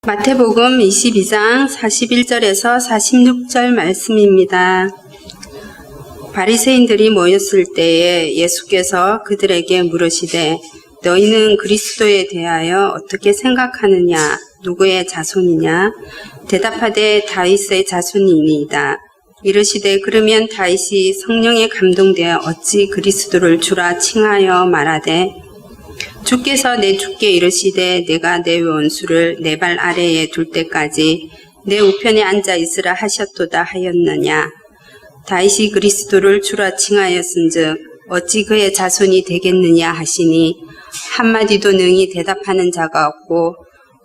마태복음 22장 41절에서 46절 말씀입니다. 바리새인들이 모였을 때에 예수께서 그들에게 물으시되 너희는 그리스도에 대하여 어떻게 생각하느냐? 누구의 자손이냐? 대답하되 다윗의 자손이니이다. 이르시되 그러면 다윗이 성령에 감동되어 어찌 그리스도를 주라 칭하여 말하되 주께서 내 주께 이르시되 내가 내 원수를 내 발 아래에 둘 때까지 내 우편에 앉아 있으라 하셨도다 하였느냐. 다윗이 그리스도를 주라 칭하였은즉 어찌 그의 자손이 되겠느냐 하시니 한마디도 능히 대답하는 자가 없고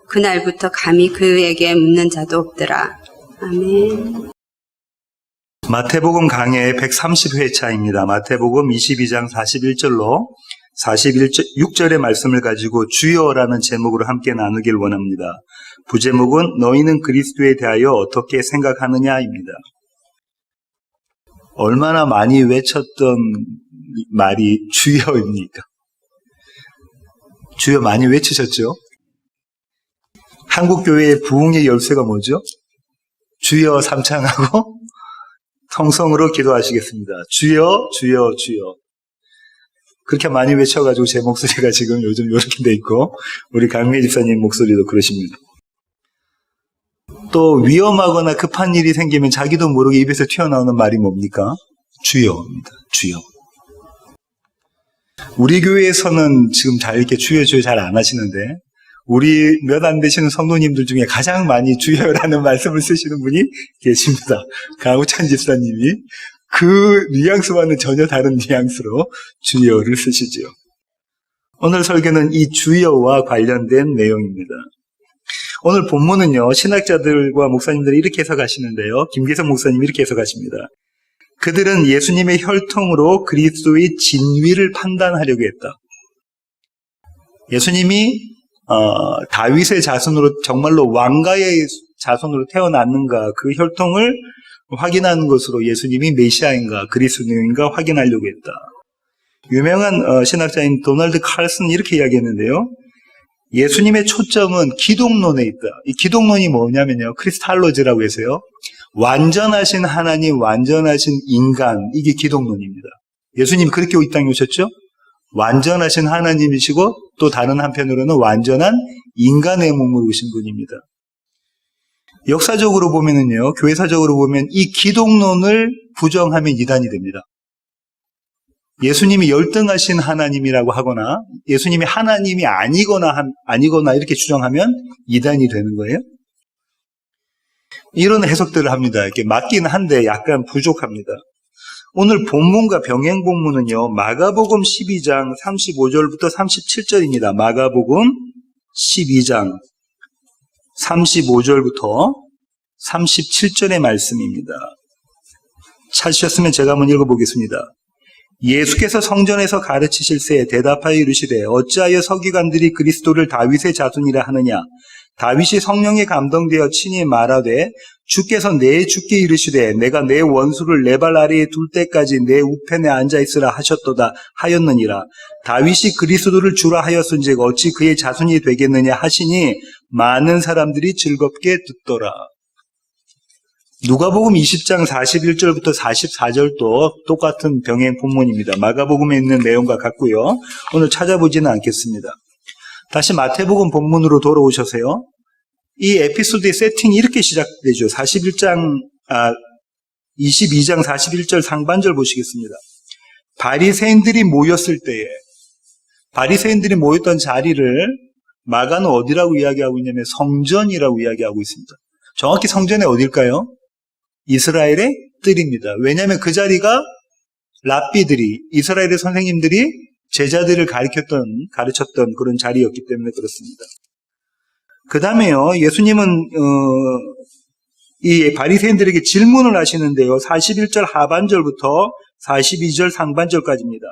그날부터 감히 그에게 묻는 자도 없더라. 아멘. 마태복음 강해 130회차입니다. 마태복음 22장 41절로 46절의 말씀을 가지고 주여라는 제목으로 함께 나누길 원합니다. 부제목은 너희는 그리스도에 대하여 어떻게 생각하느냐입니다. 얼마나 많이 외쳤던 말이 주여입니까? 주여 많이 외치셨죠? 한국교회의 부흥의 열쇠가 뭐죠? 주여 삼창하고 통성으로 기도하시겠습니다. 주여 주여 주여. 그렇게 많이 외쳐가지고 제 목소리가 지금 요즘 이렇게 돼 있고 우리 강미애 집사님 목소리도 그러십니다. 또 위험하거나 급한 일이 생기면 자기도 모르게 입에서 튀어나오는 말이 뭡니까? 주여입니다. 주여. 우리 교회에서는 지금 잘 이렇게 주여 주여 잘 안 하시는데 우리 몇 안 되시는 성도님들 중에 가장 많이 주여라는 말씀을 쓰시는 분이 계십니다. 강우찬 집사님이 그 뉘앙스와는 전혀 다른 뉘앙스로 주여를 쓰시죠. 오늘 설교는 이 주여와 관련된 내용입니다. 오늘 본문은요, 신학자들과 목사님들이 이렇게 해석하시는데요. 김계성 목사님이 이렇게 해석하십니다. 그들은 예수님의 혈통으로 그리스도의 진위를 판단하려고 했다. 예수님이 다윗의 자손으로 정말로 왕가의 자손으로 태어났는가 그 혈통을 확인하는 것으로 예수님이 메시아인가 그리스도인가 확인하려고 했다. 유명한 신학자인 도널드 칼슨은 이렇게 이야기했는데요. 예수님의 초점은 기독론에 있다. 이 기독론이 뭐냐면요. 크리스탈로즈라고 해서요. 완전하신 하나님, 완전하신 인간, 이게 기독론입니다. 예수님이 그렇게 이 땅에 오셨죠? 완전하신 하나님이시고 또 다른 한편으로는 완전한 인간의 몸으로 오신 분입니다. 역사적으로 보면은요, 교회사적으로 보면 이 기독론을 부정하면 이단이 됩니다. 예수님이 열등하신 하나님이라고 하거나 예수님이 하나님이 아니거나 이렇게 주장하면 이단이 되는 거예요. 이런 해석들을 합니다. 이렇게 맞긴 한데 약간 부족합니다. 오늘 본문과 병행 본문은요, 마가복음 12장 35절부터 37절입니다. 마가복음 12장 35절부터 37절의 말씀입니다. 찾으셨으면 제가 한번 읽어보겠습니다. 예수께서 성전에서 가르치실새 대답하여 이르시되 어찌하여 서기관들이 그리스도를 다윗의 자손이라 하느냐. 다윗이 성령에 감동되어 친히 말하되 주께서 내 주께 이르시되 내가 내 원수를 내 발 아래에 둘 때까지 내 우편에 앉아있으라 하셨도다 하였느니라. 다윗이 그리스도를 주라 하였은즉 어찌 그의 자손이 되겠느냐 하시니 많은 사람들이 즐겁게 듣더라. 누가복음 20장 41절부터 44절도 똑같은 병행 본문입니다. 마가복음에 있는 내용과 같고요. 오늘 찾아보지는 않겠습니다. 다시 마태복음 본문으로 돌아오셔서요. 이 에피소드의 세팅이 이렇게 시작되죠. 22장 41절 상반절 보시겠습니다. 바리새인들이 모였을 때에 바리새인들이 모였던 자리를 마가는 어디라고 이야기하고 있냐면 성전이라고 이야기하고 있습니다. 정확히 성전이 어딜까요? 이스라엘의 뜰입니다. 왜냐하면 그 자리가 랍비들이 이스라엘의 선생님들이 제자들을 가르쳤던 그런 자리였기 때문에 그렇습니다. 그 다음에요, 예수님은 이 바리새인들에게 질문을 하시는데요. 41절 하반절부터 42절 상반절까지입니다.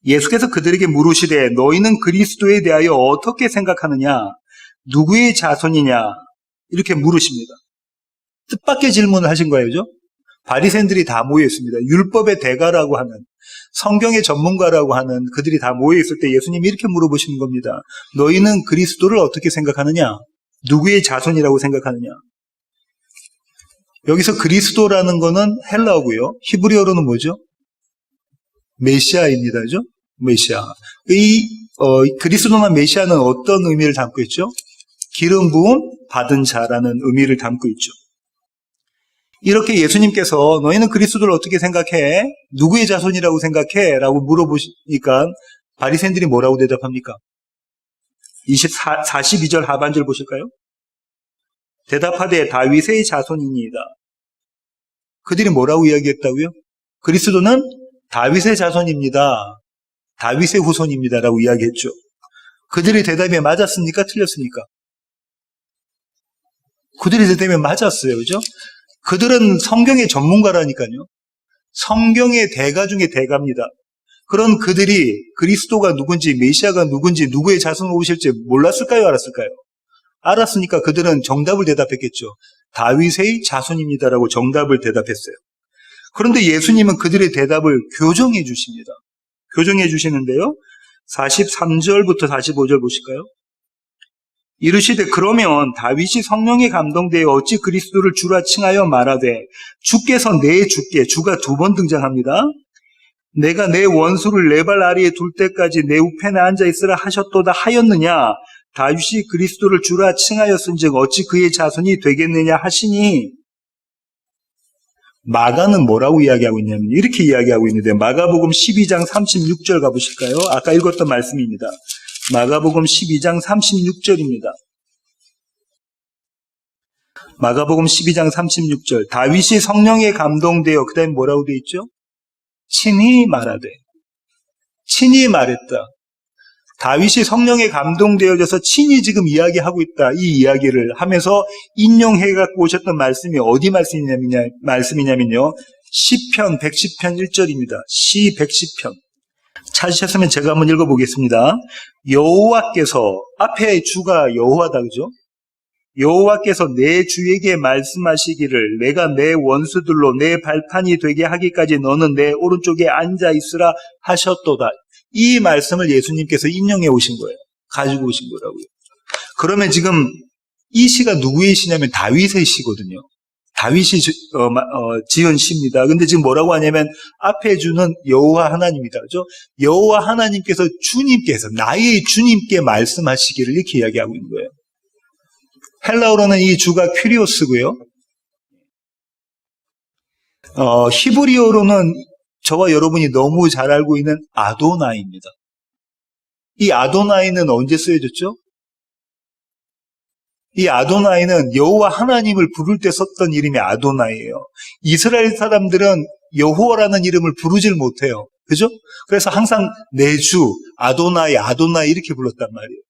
예수께서 그들에게 물으시되 너희는 그리스도에 대하여 어떻게 생각하느냐? 누구의 자손이냐? 이렇게 물으십니다. 뜻밖의 질문을 하신 거예요. 그죠? 바리새인들이 다 모여 있습니다. 율법의 대가라고 하는 성경의 전문가라고 하는 그들이 다 모여 있을 때 예수님이 이렇게 물어보시는 겁니다. 너희는 그리스도를 어떻게 생각하느냐? 누구의 자손이라고 생각하느냐? 여기서 그리스도라는 거는 헬라어고요. 히브리어로는 뭐죠? 메시아입니다. 그죠? 메시아. 그리스도나 메시아는 어떤 의미를 담고 있죠? 기름 부음 받은 자라는 의미를 담고 있죠. 이렇게 예수님께서 너희는 그리스도를 어떻게 생각해? 누구의 자손이라고 생각해? 라고 물어보시니까 바리새인들이 뭐라고 대답합니까? 42절 하반절 보실까요? 대답하되 다윗의 자손이니이다. 그들이 뭐라고 이야기했다고요? 그리스도는 다윗의 자손입니다. 다윗의 후손입니다. 라고 이야기했죠. 그들의 대답이 맞았습니까? 틀렸습니까? 그들의 대답이 맞았어요. 그죠? 그들은 성경의 전문가라니까요. 성경의 대가 중에 대가입니다. 그런 그들이 그리스도가 누군지, 메시아가 누군지, 누구의 자손으로 오실지 몰랐을까요? 알았을까요? 알았으니까 그들은 정답을 대답했겠죠. 다윗의 자손입니다라고 정답을 대답했어요. 그런데 예수님은 그들의 대답을 교정해 주십니다. 교정해 주시는데요. 43절부터 45절 보실까요? 이르시되 그러면 다윗이 성령에 감동되어 어찌 그리스도를 주라 칭하여 말하되 주께서 내 주께, 주가 두 번 등장합니다. 내가 내 원수를 내 발 아래에 둘 때까지 내 우편에 앉아 있으라 하셨도다 하였느냐? 다윗이 그리스도를 주라 칭하였은즉 어찌 그의 자손이 되겠느냐 하시니, 마가는 뭐라고 이야기하고 있냐면 이렇게 이야기하고 있는데, 마가복음 12장 36절 가보실까요? 아까 읽었던 말씀입니다. 마가복음 12장 36절입니다. 마가복음 12장 36절. 다윗이 성령에 감동되어, 그 다음에 뭐라고 되어 있죠? 친히 말하되. 친히 말했다. 다윗이 성령에 감동되어져서 친히 지금 이야기하고 있다. 이 이야기를 하면서 인용해 갖고 오셨던 말씀이 어디 말씀이냐면요. 시편 110편 1절입니다. 시 110편. 찾으셨으면 제가 한번 읽어보겠습니다. 여호와께서, 앞에 주가 여호와다, 그죠? 여호와께서 내 주에게 말씀하시기를 내가 내 원수들로 내 발판이 되게 하기까지 너는 내 오른쪽에 앉아 있으라 하셨도다. 이 말씀을 예수님께서 인용해 오신 거예요. 가지고 오신 거라고요. 그러면 지금 이 시가 누구의 시냐면 다윗의 시거든요. 다윗이 지은 시입니다. 근데 지금 뭐라고 하냐면 앞에 주는 여호와 하나님이다. 그죠? 여호와 하나님께서 주님께서, 나의 주님께 말씀하시기를 이렇게 이야기하고 있는 거예요. 헬라어로는 이 주가 퀴리오스고요. 히브리어로는 저와 여러분이 너무 잘 알고 있는 아도나이입니다. 이 아도나이는 언제 쓰여졌죠? 이 아도나이는 여호와 하나님을 부를 때 썼던 이름이 아도나이예요. 이스라엘 사람들은 여호와라는 이름을 부르질 못해요. 그죠? 그래서 항상 내 주, 아도나이, 아도나이 이렇게 불렀단 말이에요.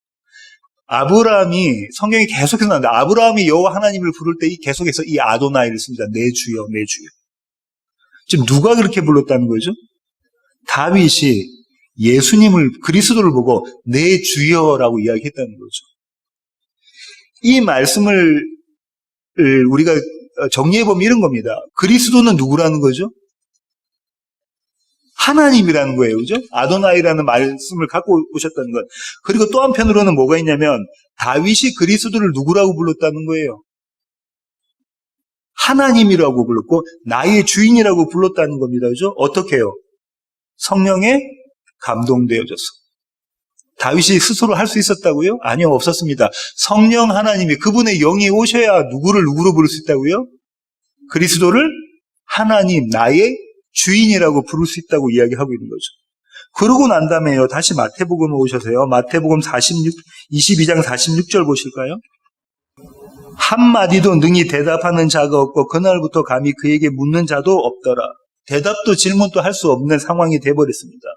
아브라함이, 성경이 계속해서 나오는데 아브라함이 여호와 하나님을 부를 때 계속해서 이 아도나이를 씁니다. 내 주여, 내 주여. 지금 누가 그렇게 불렀다는 거죠? 다윗이 예수님을, 그리스도를 보고 내 주여라고 이야기했다는 거죠. 이 말씀을 우리가 정리해보면 이런 겁니다. 그리스도는 누구라는 거죠? 하나님이라는 거예요. 그죠? 아도나이라는 말씀을 갖고 오셨다는 것. 그리고 또 한편으로는 뭐가 있냐면 다윗이 그리스도를 누구라고 불렀다는 거예요. 하나님이라고 불렀고 나의 주인이라고 불렀다는 겁니다. 그죠? 어떻게 해요? 성령에 감동되어져서. 다윗이 스스로 할 수 있었다고요? 아니요, 없었습니다. 성령 하나님이, 그분의 영이 오셔야 누구를 누구로 부를 수 있다고요? 그리스도를 하나님, 나의 주인이라고 부를 수 있다고 이야기하고 있는 거죠. 그러고 난 다음에요, 다시 마태복음에 오셔서요. 마태복음 22장 46절 보실까요? 한마디도 능히 대답하는 자가 없고 그날부터 감히 그에게 묻는 자도 없더라. 대답도 질문도 할 수 없는 상황이 돼버렸습니다.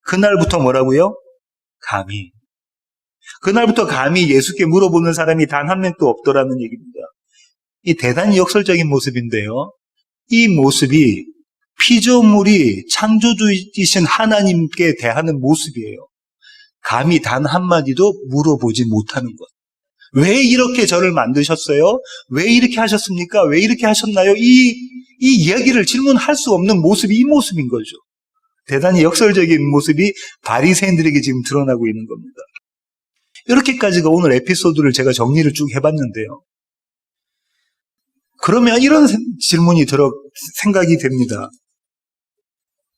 그날부터 뭐라고요? 감히. 그날부터 감히 예수께 물어보는 사람이 단 한 명도 없더라는 얘기입니다. 이 대단히 역설적인 모습인데요. 이 모습이 피조물이 창조주이신 하나님께 대하는 모습이에요. 감히 단 한마디도 물어보지 못하는 것. 왜 이렇게 저를 만드셨어요? 왜 이렇게 하셨습니까? 왜 이렇게 하셨나요? 이 이야기를 질문할 수 없는 모습이 이 모습인 거죠. 대단히 역설적인 모습이 바리새인들에게 지금 드러나고 있는 겁니다. 이렇게까지가 오늘 에피소드를 제가 정리를 쭉 해봤는데요. 그러면 이런 질문이 생각이 됩니다.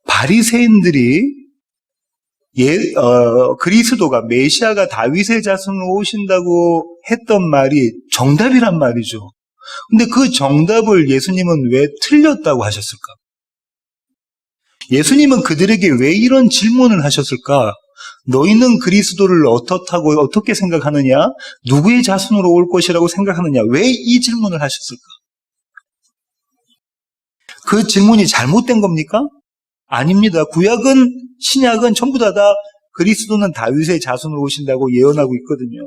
바리새인들이 그리스도가 메시아가 다윗의 자손으로 오신다고 했던 말이 정답이란 말이죠. 근데 그 정답을 예수님은 왜 틀렸다고 하셨을까? 예수님은 그들에게 왜 이런 질문을 하셨을까? 너희는 그리스도를 어떻다고 어떻게 생각하느냐? 누구의 자손으로 올 것이라고 생각하느냐? 왜 이 질문을 하셨을까? 그 질문이 잘못된 겁니까? 아닙니다. 구약은 신약은 전부 다 그리스도는 다윗의 자손으로 오신다고 예언하고 있거든요.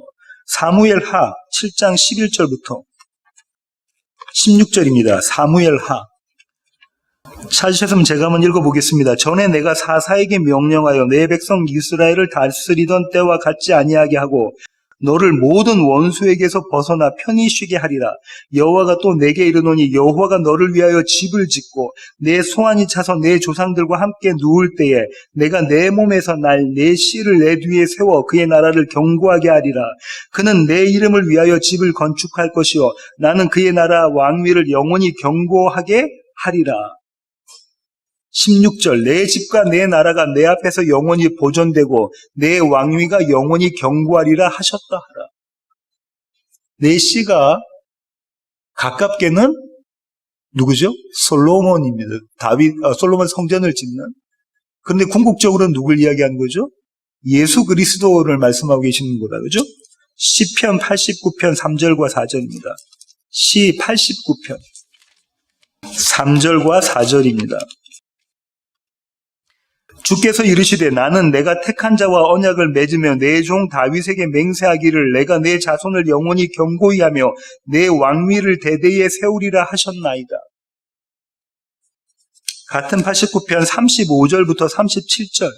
사무엘하 7장 11절부터 16절입니다. 사무엘하. 찾으셨으면 제가 한번 읽어보겠습니다. 전에 내가 사사에게 명령하여 내 백성 이스라엘을 다스리던 때와 같지 아니하게 하고 너를 모든 원수에게서 벗어나 편히 쉬게 하리라. 여호와가 또 내게 이르노니 여호와가 너를 위하여 집을 짓고 내 소환이 차서 내 조상들과 함께 누울 때에 내가 내 몸에서 날 내 씨를 내 뒤에 세워 그의 나라를 견고하게 하리라. 그는 내 이름을 위하여 집을 건축할 것이요 나는 그의 나라 왕위를 영원히 견고하게 하리라. 16절 내 집과 내 나라가 내 앞에서 영원히 보존되고 내 왕위가 영원히 견고하리라 하셨다 하라. 내 씨가 가깝게는 누구죠? 솔로몬입니다. 솔로몬 성전을 짓는. 그런데 궁극적으로는 누굴 이야기하는 거죠? 예수 그리스도를 말씀하고 계시는 거다. 그죠? 시편 89편 3절과 4절입니다. 시 89편 3절과 4절입니다. 주께서 이르시되 나는 내가 택한 자와 언약을 맺으며 내 종 다윗에게 맹세하기를 내가 내 자손을 영원히 견고히 하며 내 왕위를 대대에 세우리라 하셨나이다. 같은 89편 35절부터 37절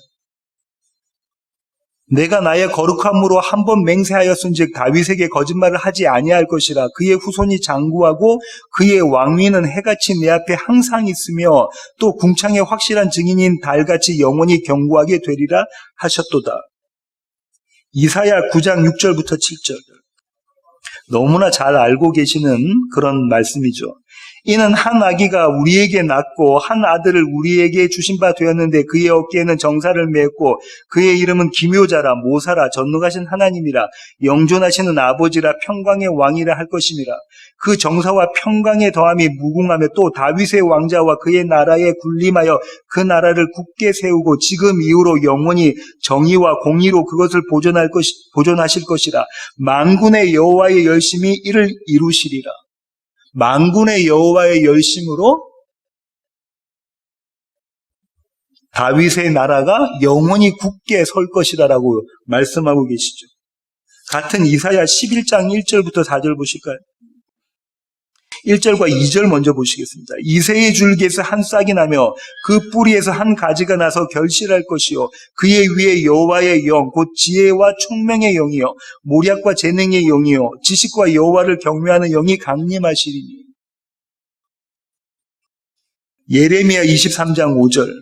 내가 나의 거룩함으로 한 번 맹세하였은즉 다윗에게 거짓말을 하지 아니할 것이라. 그의 후손이 장구하고 그의 왕위는 해같이 내 앞에 항상 있으며 또 궁창의 확실한 증인인 달같이 영원히 견고하게 되리라 하셨도다. 이사야 9장 6절부터 7절 너무나 잘 알고 계시는 그런 말씀이죠. 이는 한 아기가 우리에게 낳고 한 아들을 우리에게 주신 바 되었는데 그의 어깨에는 정사를 메었고 그의 이름은 기묘자라 모사라 전능하신 하나님이라 영존하시는 아버지라 평강의 왕이라 할 것임이라. 그 정사와 평강의 더함이 무궁하며 또 다윗의 왕자와 그의 나라에 군림하여 그 나라를 굳게 세우고 지금 이후로 영원히 정의와 공의로 그것을 보존하실 것이라. 만군의 여호와의 열심이 이를 이루시리라. 만군의 여호와의 열심으로 다윗의 나라가 영원히 굳게 설 것이라고 말씀하고 계시죠. 같은 이사야 11장 1절부터 4절 보실까요? 1절과 2절 먼저 보시겠습니다. 이새의 줄기에서 한 싹이 나며 그 뿌리에서 한 가지가 나서 결실할 것이요 그의 위에 여호와의 영 곧 지혜와 총명의 영이요 모략과 재능의 영이요 지식과 여호와를 경외하는 영이 강림하시리니. 예레미야 23장 5절입니다.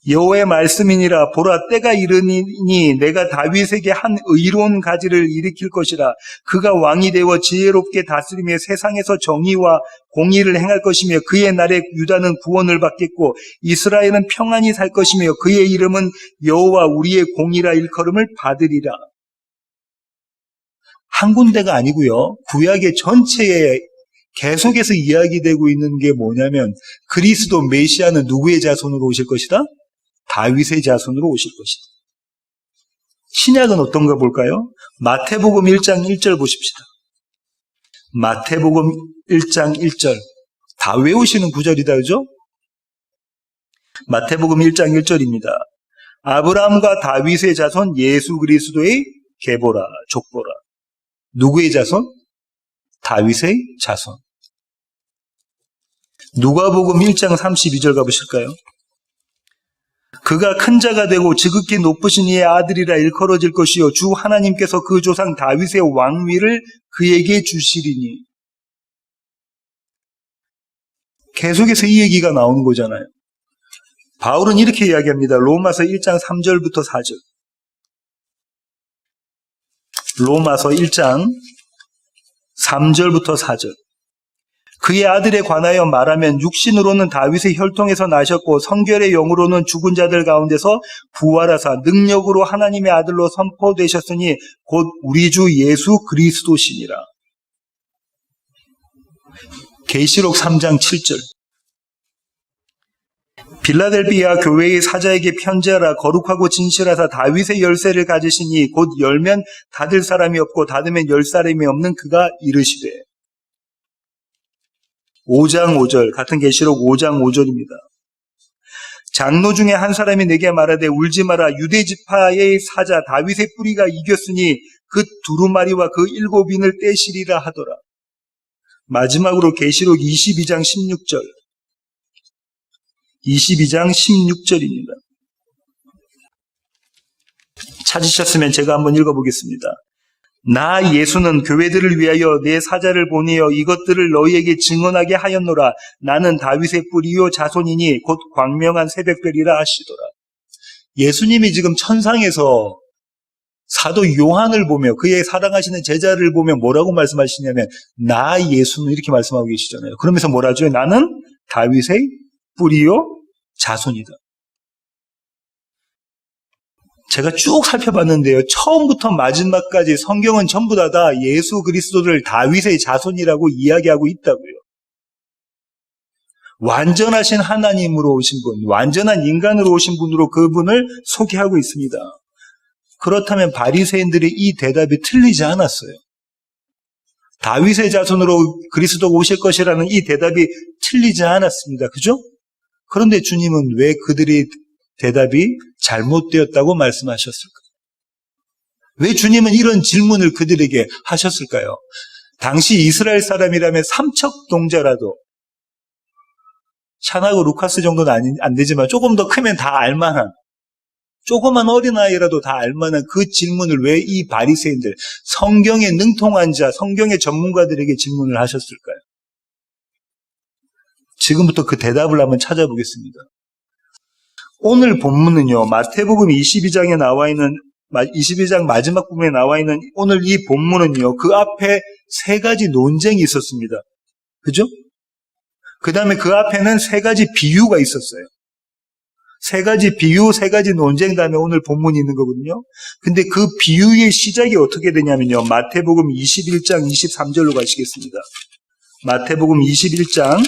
여호와의 말씀이니라 보라 때가 이르니 내가 다윗에게 한 의로운 가지를 일으킬 것이라. 그가 왕이 되어 지혜롭게 다스리며 세상에서 정의와 공의를 행할 것이며 그의 날에 유다는 구원을 받겠고 이스라엘은 평안히 살 것이며 그의 이름은 여호와 우리의 공이라 일컬음을 받으리라. 한 군데가 아니고요. 구약의 전체에 계속해서 이야기되고 있는 게 뭐냐면 그리스도 메시아는 누구의 자손으로 오실 것이다? 다윗의 자손으로 오실 것이다. 신약은 어떤가 볼까요? 마태복음 1장 1절 보십시다. 마태복음 1장 1절. 다 외우시는 구절이다, 그죠? 마태복음 1장 1절입니다. 아브라함과 다윗의 자손 예수 그리스도의 계보라, 족보라. 누구의 자손? 다윗의 자손. 누가복음 1장 32절 가보실까요? 그가 큰 자가 되고 지극히 높으신 이의 아들이라 일컬어질 것이요 주 하나님께서 그 조상 다윗의 왕위를 그에게 주시리니. 계속해서 이 얘기가 나오는 거잖아요. 바울은 이렇게 이야기합니다. 로마서 1장 3절부터 4절. 로마서 1장 3절부터 4절. 그의 아들에 관하여 말하면 육신으로는 다윗의 혈통에서 나셨고 성결의 영으로는 죽은 자들 가운데서 부활하사 능력으로 하나님의 아들로 선포되셨으니 곧 우리 주 예수 그리스도시니라. 계시록 3장 7절. 빌라델비아 교회의 사자에게 편지하라. 거룩하고 진실하사 다윗의 열쇠를 가지시니 곧 열면 닫을 사람이 없고 닫으면 열 사람이 없는 그가 이르시되. 5장 5절, 같은 계시록 5장 5절입니다. 장로 중에 한 사람이 내게 말하되 울지 마라. 유대 지파의 사자 다윗의 뿌리가 이겼으니 그 두루마리와 그 7인을 떼시리라 하더라. 마지막으로 계시록 22장 16절. 22장 16절입니다. 찾으셨으면 제가 한번 읽어보겠습니다. 나 예수는 교회들을 위하여 내 사자를 보내어 이것들을 너희에게 증언하게 하였노라. 나는 다윗의 뿌리요 자손이니 곧 광명한 새벽별이라 하시더라. 예수님이 지금 천상에서 사도 요한을 보며 그의 사랑하시는 제자를 보며 뭐라고 말씀하시냐면 나 예수는 이렇게 말씀하고 계시잖아요. 그러면서 뭐라죠? 나는 다윗의 뿌리요 자손이다. 제가 쭉 살펴봤는데요. 처음부터 마지막까지 성경은 전부 다 예수 그리스도를 다윗의 자손이라고 이야기하고 있다고요. 완전하신 하나님으로 오신 분, 완전한 인간으로 오신 분으로 그분을 소개하고 있습니다. 그렇다면 바리새인들의 이 대답이 틀리지 않았어요. 다윗의 자손으로 그리스도가 오실 것이라는 이 대답이 틀리지 않았습니다. 그죠? 그런데 주님은 왜 그들의 대답이 잘못되었다고 말씀하셨을까요? 왜 주님은 이런 질문을 그들에게 하셨을까요? 당시 이스라엘 사람이라면 삼척동자라도 샤나고 루카스 정도는 안 되지만 조금 더 크면 다 알만한 조그만 어린아이라도 다 알만한 그 질문을 왜 이 바리새인들, 성경에 능통한 자, 성경의 전문가들에게 질문을 하셨을까요? 지금부터 그 대답을 한번 찾아보겠습니다. 오늘 본문은요, 마태복음 22장에 나와 있는, 22장 마지막 부분에 나와 있는 오늘 이 본문은요, 그 앞에 세 가지 논쟁이 있었습니다. 그죠? 그 다음에 그 앞에는 세 가지 비유가 있었어요. 세 가지 비유, 세 가지 논쟁 다음에 오늘 본문이 있는 거거든요. 근데 그 비유의 시작이 어떻게 되냐면요, 마태복음 21장 23절로 가시겠습니다. 마태복음 21장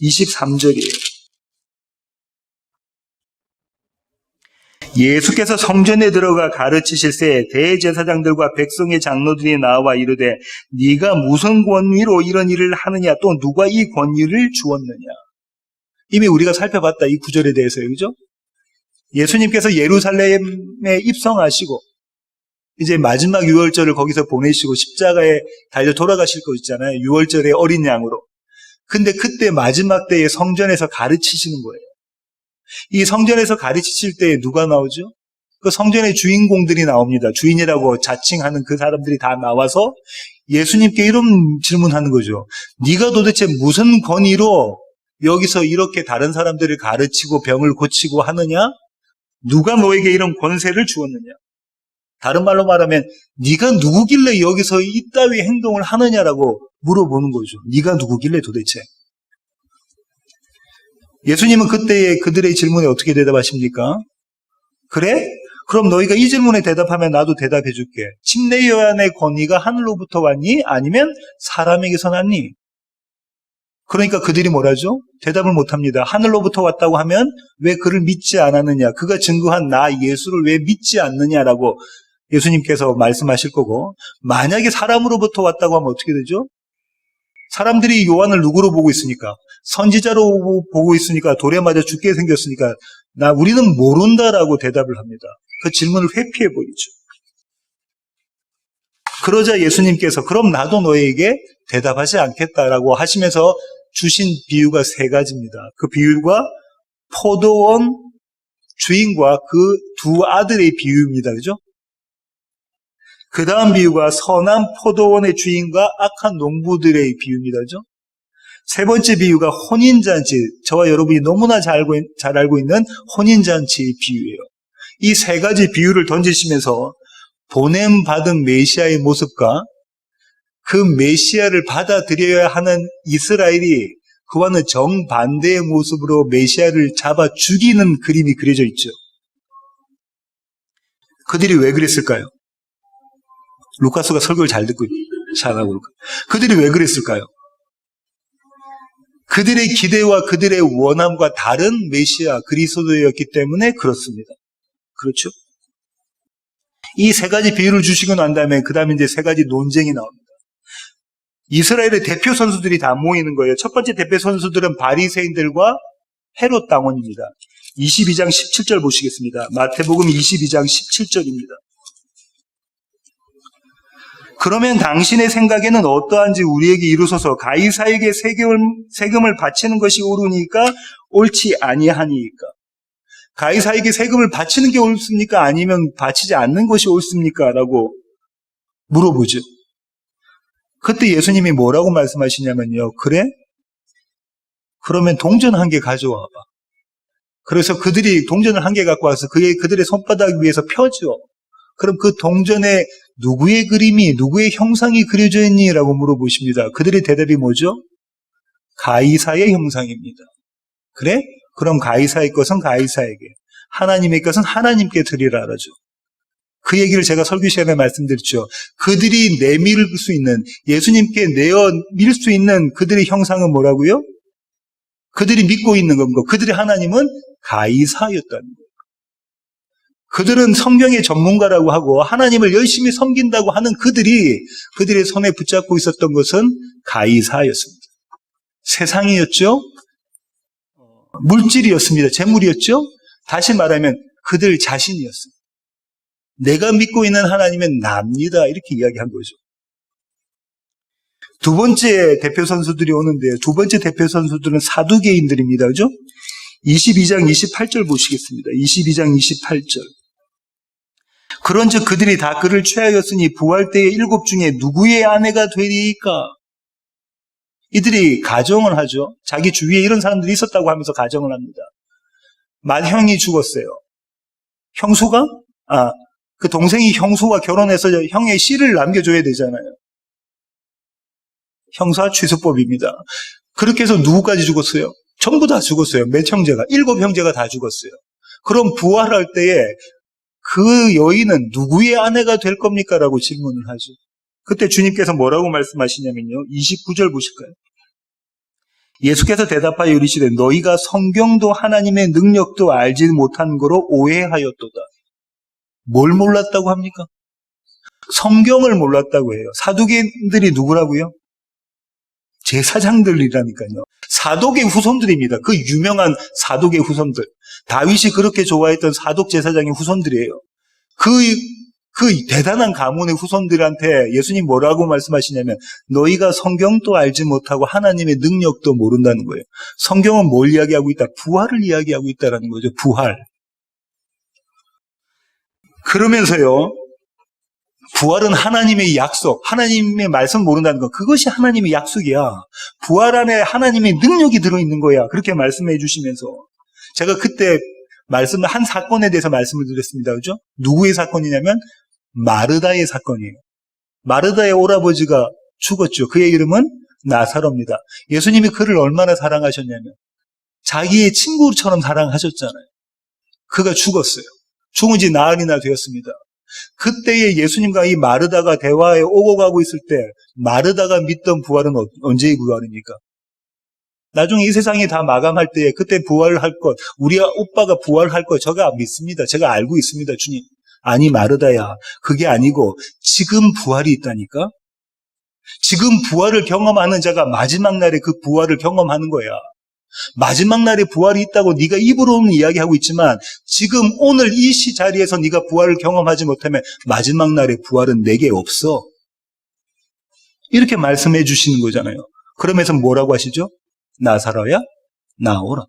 23절이에요. 예수께서 성전에 들어가 가르치실새 대제사장들과 백성의 장로들이 나와 이르되 네가 무슨 권위로 이런 일을 하느냐, 또 누가 이 권위를 주었느냐. 이미 우리가 살펴봤다, 이 구절에 대해서요. 그죠? 예수님께서 예루살렘에 입성하시고 이제 마지막 유월절을 거기서 보내시고 십자가에 달려 돌아가실 거 있잖아요. 유월절의 어린 양으로. 근데 그때 마지막 때에 성전에서 가르치시는 거예요. 이 성전에서 가르치실 때 누가 나오죠? 그 성전의 주인공들이 나옵니다. 주인이라고 자칭하는 그 사람들이 다 나와서 예수님께 이런 질문하는 거죠. 네가 도대체 무슨 권위로 여기서 이렇게 다른 사람들을 가르치고 병을 고치고 하느냐? 누가 너에게 이런 권세를 주었느냐? 다른 말로 말하면 네가 누구길래 여기서 이따위 행동을 하느냐라고 물어보는 거죠. 네가 누구길래 도대체? 예수님은 그때의 그들의 질문에 어떻게 대답하십니까? 그래? 그럼 너희가 이 질문에 대답하면 나도 대답해 줄게. 침례 요한의 권위가 하늘로부터 왔니? 아니면 사람에게서 났니? 그러니까 그들이 뭐라죠? 대답을 못합니다. 하늘로부터 왔다고 하면 왜 그를 믿지 않았느냐? 그가 증거한 나 예수를 왜 믿지 않느냐라고 예수님께서 말씀하실 거고, 만약에 사람으로부터 왔다고 하면 어떻게 되죠? 사람들이 요한을 누구로 보고 있으니까? 선지자로 보고 있으니까, 돌에 맞아 죽게 생겼으니까 우리는 모른다라고 대답을 합니다. 그 질문을 회피해 버리죠. 그러자 예수님께서 그럼 나도 너에게 대답하지 않겠다라고 하시면서 주신 비유가 세 가지입니다. 그 비유가 포도원 주인과 그 두 아들의 비유입니다. 그죠? 그 다음 비유가 선한 포도원의 주인과 악한 농부들의 비유입니다. 그죠? 세 번째 비유가 혼인잔치, 저와 여러분이 너무나 잘 알고 있는 혼인잔치의 비유예요. 이 세 가지 비유를 던지시면서 보냄받은 메시아의 모습과 그 메시아를 받아들여야 하는 이스라엘이 그와는 정반대의 모습으로 메시아를 잡아 죽이는 그림이 그려져 있죠. 그들이 왜 그랬을까요? 루카스가 설교를 잘 듣고 잘하고 그럴까요? 그들이 왜 그랬을까요? 그들의 기대와 그들의 원함과 다른 메시아 그리스도였기 때문에 그렇습니다. 그렇죠? 이 세 가지 비유를 주시고 난 다음에 그 다음에 이제 세 가지 논쟁이 나옵니다. 이스라엘의 대표 선수들이 다 모이는 거예요. 첫 번째 대표 선수들은 바리새인들과 헤롯 당원입니다. 22장 17절 보시겠습니다. 마태복음 22장 17절입니다. 그러면 당신의 생각에는 어떠한지 우리에게 이루소서. 가이사에게 세금을 바치는 것이 옳으니까 옳지 아니하니까. 가이사에게 세금을 바치는 게 옳습니까? 아니면 바치지 않는 것이 옳습니까? 라고 물어보죠. 그때 예수님이 뭐라고 말씀하시냐면요. 그래? 그러면 동전 한 개 가져와봐. 그래서 그들이 동전을 한 개 갖고 와서 그들의 손바닥 위에서 펴죠. 그럼 그 동전에 누구의 그림이, 누구의 형상이 그려져 있니? 라고 물어보십니다. 그들의 대답이 뭐죠? 가이사의 형상입니다. 그래? 그럼 가이사의 것은 가이사에게, 하나님의 것은 하나님께 드리라라죠. 그 얘기를 제가 설교 시간에 말씀드렸죠. 그들이 내밀 수 있는, 예수님께 내어밀 수 있는 그들의 형상은 뭐라고요? 그들이 믿고 있는 겁니다. 그들의 하나님은 가이사였다는 거예요. 그들은 성경의 전문가라고 하고 하나님을 열심히 섬긴다고 하는 그들의 손에 붙잡고 있었던 것은 가이사였습니다. 세상이었죠? 물질이었습니다. 재물이었죠? 다시 말하면 그들 자신이었습니다. 내가 믿고 있는 하나님은 납니다. 이렇게 이야기한 거죠. 두 번째 대표 선수들이 오는데요. 두 번째 대표 선수들은 사두개인들입니다. 그죠? 22장 28절 보시겠습니다. 22장 28절. 그런즉 그들이 다 그를 취하였으니 부활 때의 7 중에 누구의 아내가 되리까? 이들이 가정을 하죠. 자기 주위에 이런 사람들이 있었다고 하면서 가정을 합니다. 맏형이 죽었어요. 형수가? 그 동생이 형수와 결혼해서 형의 씨를 남겨줘야 되잖아요. 형사 취수법입니다. 그렇게 해서 누구까지 죽었어요? 전부 다 죽었어요. 몇 형제가? 7 형제가 다 죽었어요. 그럼 부활할 때에 그 여인은 누구의 아내가 될 겁니까? 라고 질문을 하죠. 그때 주님께서 뭐라고 말씀하시냐면요. 29절 보실까요? 예수께서 대답하여 이르시되 너희가 성경도 하나님의 능력도 알지 못한 거로 오해하였도다. 뭘 몰랐다고 합니까? 성경을 몰랐다고 해요. 사두개인들이 누구라고요? 제사장들이라니까요. 사독의 후손들입니다. 그 유명한 사독의 후손들. 다윗이 그렇게 좋아했던 사독 제사장의 후손들이에요. 그 대단한 가문의 후손들한테 예수님 뭐라고 말씀하시냐면 너희가 성경도 알지 못하고 하나님의 능력도 모른다는 거예요. 성경은 뭘 이야기하고 있다? 부활을 이야기하고 있다는 거죠. 부활. 그러면서요. 부활은 하나님의 약속, 하나님의 말씀 모른다는 거. 그것이 하나님의 약속이야. 부활 안에 하나님의 능력이 들어있는 거야. 그렇게 말씀해 주시면서 제가 그때 한 사건에 대해서 말씀을 드렸습니다. 그죠? 누구의 사건이냐면 마르다의 사건이에요. 마르다의 오라버지가 죽었죠. 그의 이름은 나사로입니다. 예수님이 그를 얼마나 사랑하셨냐면 자기의 친구처럼 사랑하셨잖아요. 그가 죽었어요. 죽은 지 나흘이나 되었습니다. 그때의 예수님과 이 마르다가 대화에 오고 가고 있을 때 마르다가 믿던 부활은 언제의 부활입니까? 나중에 이 세상이 다 마감할 때에 그때 부활을 할 것, 우리 오빠가 부활할 것 제가 믿습니다. 제가 알고 있습니다. 주님. 아니 마르다야. 그게 아니고 지금 부활이 있다니까? 지금 부활을 경험하는 자가 마지막 날에 그 부활을 경험하는 거야. 마지막 날에 부활이 있다고 네가 입으로는 이야기하고 있지만 지금 오늘 이 자리에서 네가 부활을 경험하지 못하면 마지막 날에 부활은 내게 없어. 이렇게 말씀해 주시는 거잖아요. 그러면서 뭐라고 하시죠? 나사로야 나오라.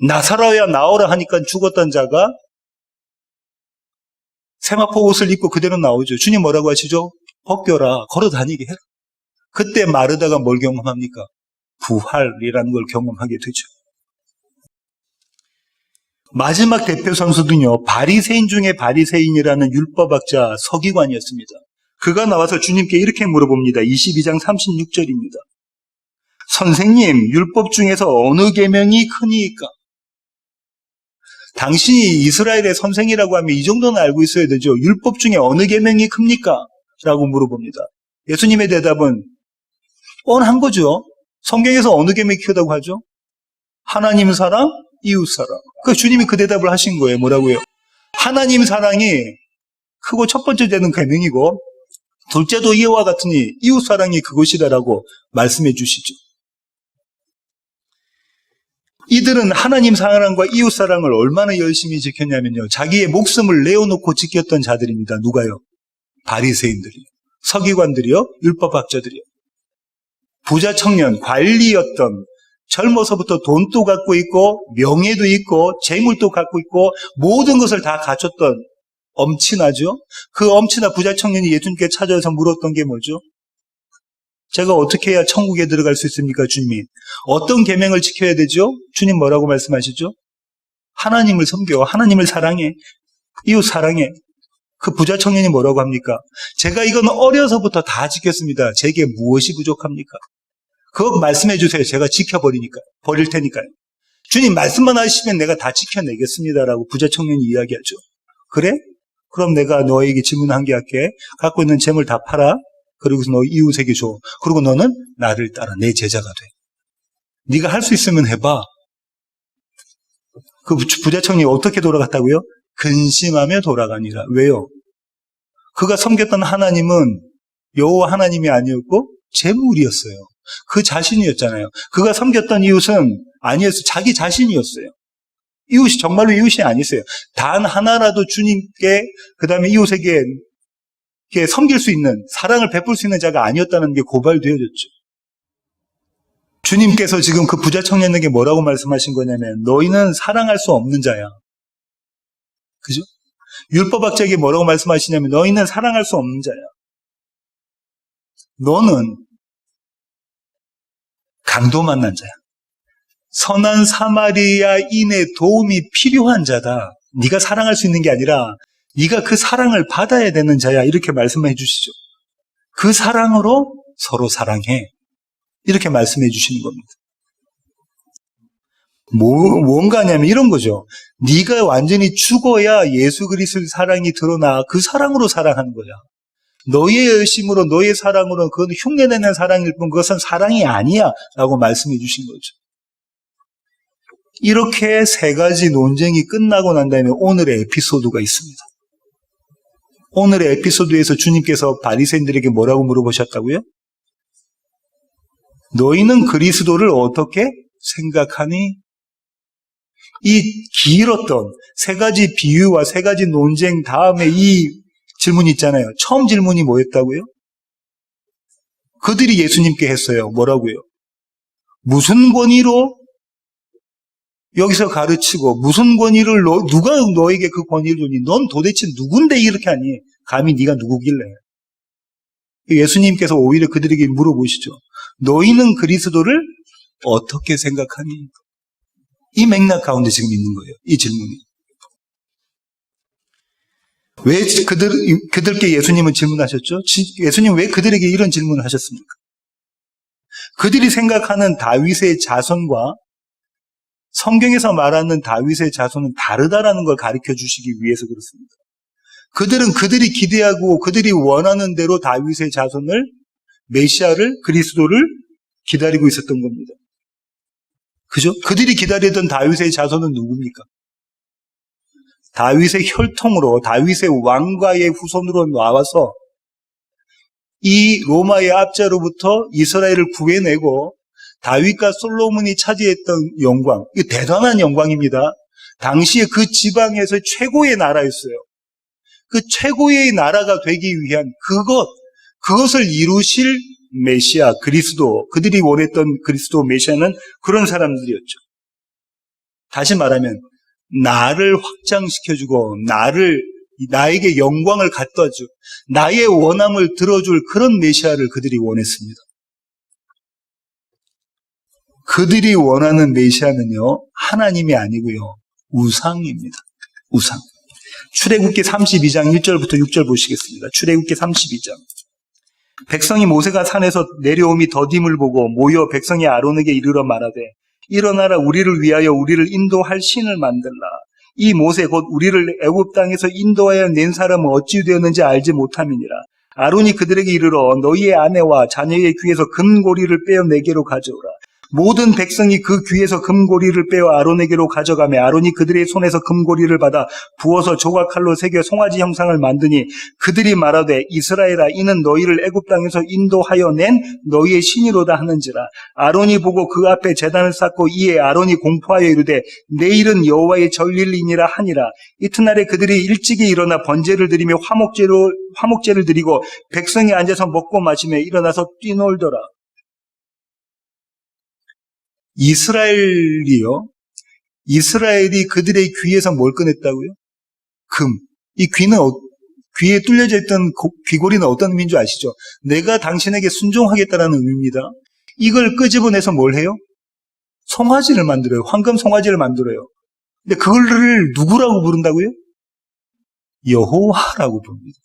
나사로야 나오라 하니까 죽었던 자가 세마포 옷을 입고 그대로 나오죠. 주님 뭐라고 하시죠? 벗겨라. 걸어 다니게 해라. 그때 마르다가 뭘 경험합니까? 부활이라는 걸 경험하게 되죠. 마지막 대표 선수는요, 바리새인 중에 바리새인이라는 율법학자 서기관이었습니다. 그가 나와서 주님께 이렇게 물어봅니다. 22장 36절입니다. 선생님, 율법 중에서 어느 계명이 크니까? 당신이 이스라엘의 선생이라고 하면 이 정도는 알고 있어야 되죠. 율법 중에 어느 계명이 큽니까? 라고 물어봅니다. 예수님의 대답은 뻔한 거죠. 성경에서 어느 계명이 크다고 하죠? 하나님 사랑, 이웃 사랑. 그 주님이 그 대답을 하신 거예요. 뭐라고요? 하나님 사랑이 크고 첫 번째 되는 계명이고 둘째도 이와 같으니 이웃 사랑이 그것이다라고 말씀해 주시죠. 이들은 하나님 사랑과 이웃 사랑을 얼마나 열심히 지켰냐면요. 자기의 목숨을 내어놓고 지켰던 자들입니다. 누가요? 바리새인들이요. 서기관들이요. 율법학자들이요. 부자 청년, 관리였던 젊어서부터 돈도 갖고 있고 명예도 있고 재물도 갖고 있고 모든 것을 다 갖췄던 엄친아죠. 그 엄친아 부자 청년이 예수님께 찾아와서 물었던 게 뭐죠? 제가 어떻게 해야 천국에 들어갈 수 있습니까, 주님이? 어떤 계명을 지켜야 되죠? 주님 뭐라고 말씀하시죠? 하나님을 섬겨, 하나님을 사랑해, 이웃 사랑해. 그 부자 청년이 뭐라고 합니까? 제가 이건 어려서부터 다 지켰습니다. 제게 무엇이 부족합니까? 그거 말씀해 주세요. 제가 지켜버리니까, 버릴 테니까요. 주님 말씀만 하시면 내가 다 지켜내겠습니다라고 부자 청년이 이야기하죠. 그래? 그럼 내가 너에게 질문 한 개 할게. 갖고 있는 재물 다 팔아. 그리고 너 이웃에게 줘. 그리고 너는 나를 따라 내 제자가 돼. 네가 할 수 있으면 해봐. 그 부자 청년이 어떻게 돌아갔다고요? 근심하며 돌아가니라. 왜요? 그가 섬겼던 하나님은 여호와 하나님이 아니었고 재물이었어요. 그 자신이었잖아요. 그가 섬겼던 이웃은 아니었어요. 자기 자신이었어요. 이웃이 정말로 이웃이 아니었어요. 단 하나라도 주님께 그 다음에 이웃에게 섬길 수 있는, 사랑을 베풀 수 있는 자가 아니었다는 게 고발되어졌죠. 주님께서 지금 그 부자 청년에게 뭐라고 말씀하신 거냐면 너희는 사랑할 수 없는 자야. 그죠? 율법학자에게 뭐라고 말씀하시냐면 너희는 사랑할 수 없는 자야. 너는 강도 만난 자야. 선한 사마리아인의 도움이 필요한 자다. 네가 사랑할 수 있는 게 아니라 네가 그 사랑을 받아야 되는 자야. 이렇게 말씀해 주시죠. 그 사랑으로 서로 사랑해. 이렇게 말씀해 주시는 겁니다. 뭔가냐면 이런 거죠. 네가 완전히 죽어야 예수 그리스도의 사랑이 드러나 그 사랑으로 사랑하는 거야. 너의 열심으로 너의 사랑으로는 그건 흉내내는 사랑일 뿐 그것은 사랑이 아니야 라고 말씀해 주신 거죠. 이렇게 세 가지 논쟁이 끝나고 난 다음에 오늘의 에피소드가 있습니다. 오늘의 에피소드에서 주님께서 바리새인들에게 뭐라고 물어보셨다고요? 너희는 그리스도를 어떻게 생각하니? 이 길었던 세 가지 비유와 세 가지 논쟁 다음에 이 질문이 있잖아요. 처음 질문이 뭐였다고요? 그들이 예수님께 했어요. 뭐라고요? 무슨 권위로 여기서 가르치고 무슨 권위를 누가 너에게 그 권위를 주니? 넌 도대체 누군데 이렇게 하니? 감히 네가 누구길래? 예수님께서 오히려 그들에게 물어보시죠. 너희는 그리스도를 어떻게 생각하니? 이 맥락 가운데 지금 있는 거예요. 이 질문이. 왜 그들께 예수님은 질문하셨죠? 예수님 왜 그들에게 이런 질문을 하셨습니까? 그들이 생각하는 다윗의 자손과 성경에서 말하는 다윗의 자손은 다르다라는 걸 가르쳐 주시기 위해서 그렇습니다. 그들은 그들이 기대하고 그들이 원하는 대로 다윗의 자손을, 메시아를, 그리스도를 기다리고 있었던 겁니다. 그죠? 그들이 기다리던 다윗의 자손은 누굽니까? 다윗의 혈통으로, 다윗의 왕가의 후손으로 나와서 이 로마의 압제로부터 이스라엘을 구해내고 다윗과 솔로몬이 차지했던 영광, 이 대단한 영광입니다. 당시에 그 지방에서 최고의 나라였어요. 그 최고의 나라가 되기 위한 그것을 이루실 메시아, 그리스도, 그들이 원했던 그리스도 메시아는 그런 사람들이었죠. 다시 말하면 나를 확장시켜주고 나에게 영광을 갖다 주, 나의 원함을 들어줄 그런 메시아를 그들이 원했습니다. 그들이 원하는 메시아는요, 하나님이 아니고요, 우상입니다. 우상. 출애굽기 32장 1절부터 6절 보시겠습니다. 출애굽기 32장. 백성이 모세가 산에서 내려옴이 더딤을 보고 모여 백성이 아론에게 이르러 말하되 일어나라 우리를 위하여 우리를 인도할 신을 만들라. 이 모세 곧 우리를 애굽 땅에서 인도하여 낸 사람은 어찌 되었는지 알지 못함이니라. 아론이 그들에게 이르러 너희의 아내와 자녀의 귀에서 금고리를 빼어 내게로 가져오라. 모든 백성이 그 귀에서 금고리를 빼어 아론에게로 가져가며 아론이 그들의 손에서 금고리를 받아 부어서 조각칼로 새겨 송아지 형상을 만드니 그들이 말하되 이스라엘아 이는 너희를 애굽 땅에서 인도하여 낸 너희의 신이로다 하는지라. 아론이 보고 그 앞에 제단을 쌓고 이에 아론이 공포하여 이르되 내일은 여호와의 절일이니라 하니라. 이튿날에 그들이 일찍이 일어나 번제를 드리며 화목제를 드리고 백성이 앉아서 먹고 마시며 일어나서 뛰놀더라. 이스라엘이 그들의 귀에서 뭘 꺼냈다고요? 금. 이 귀에 뚫려져 있던 귀고리는 어떤 의미인 줄 아시죠? 내가 당신에게 순종하겠다라는 의미입니다. 이걸 끄집어내서 뭘 해요? 송아지를 만들어요. 황금 송아지를 만들어요. 근데 그거를 누구라고 부른다고요? 여호와라고 부릅니다.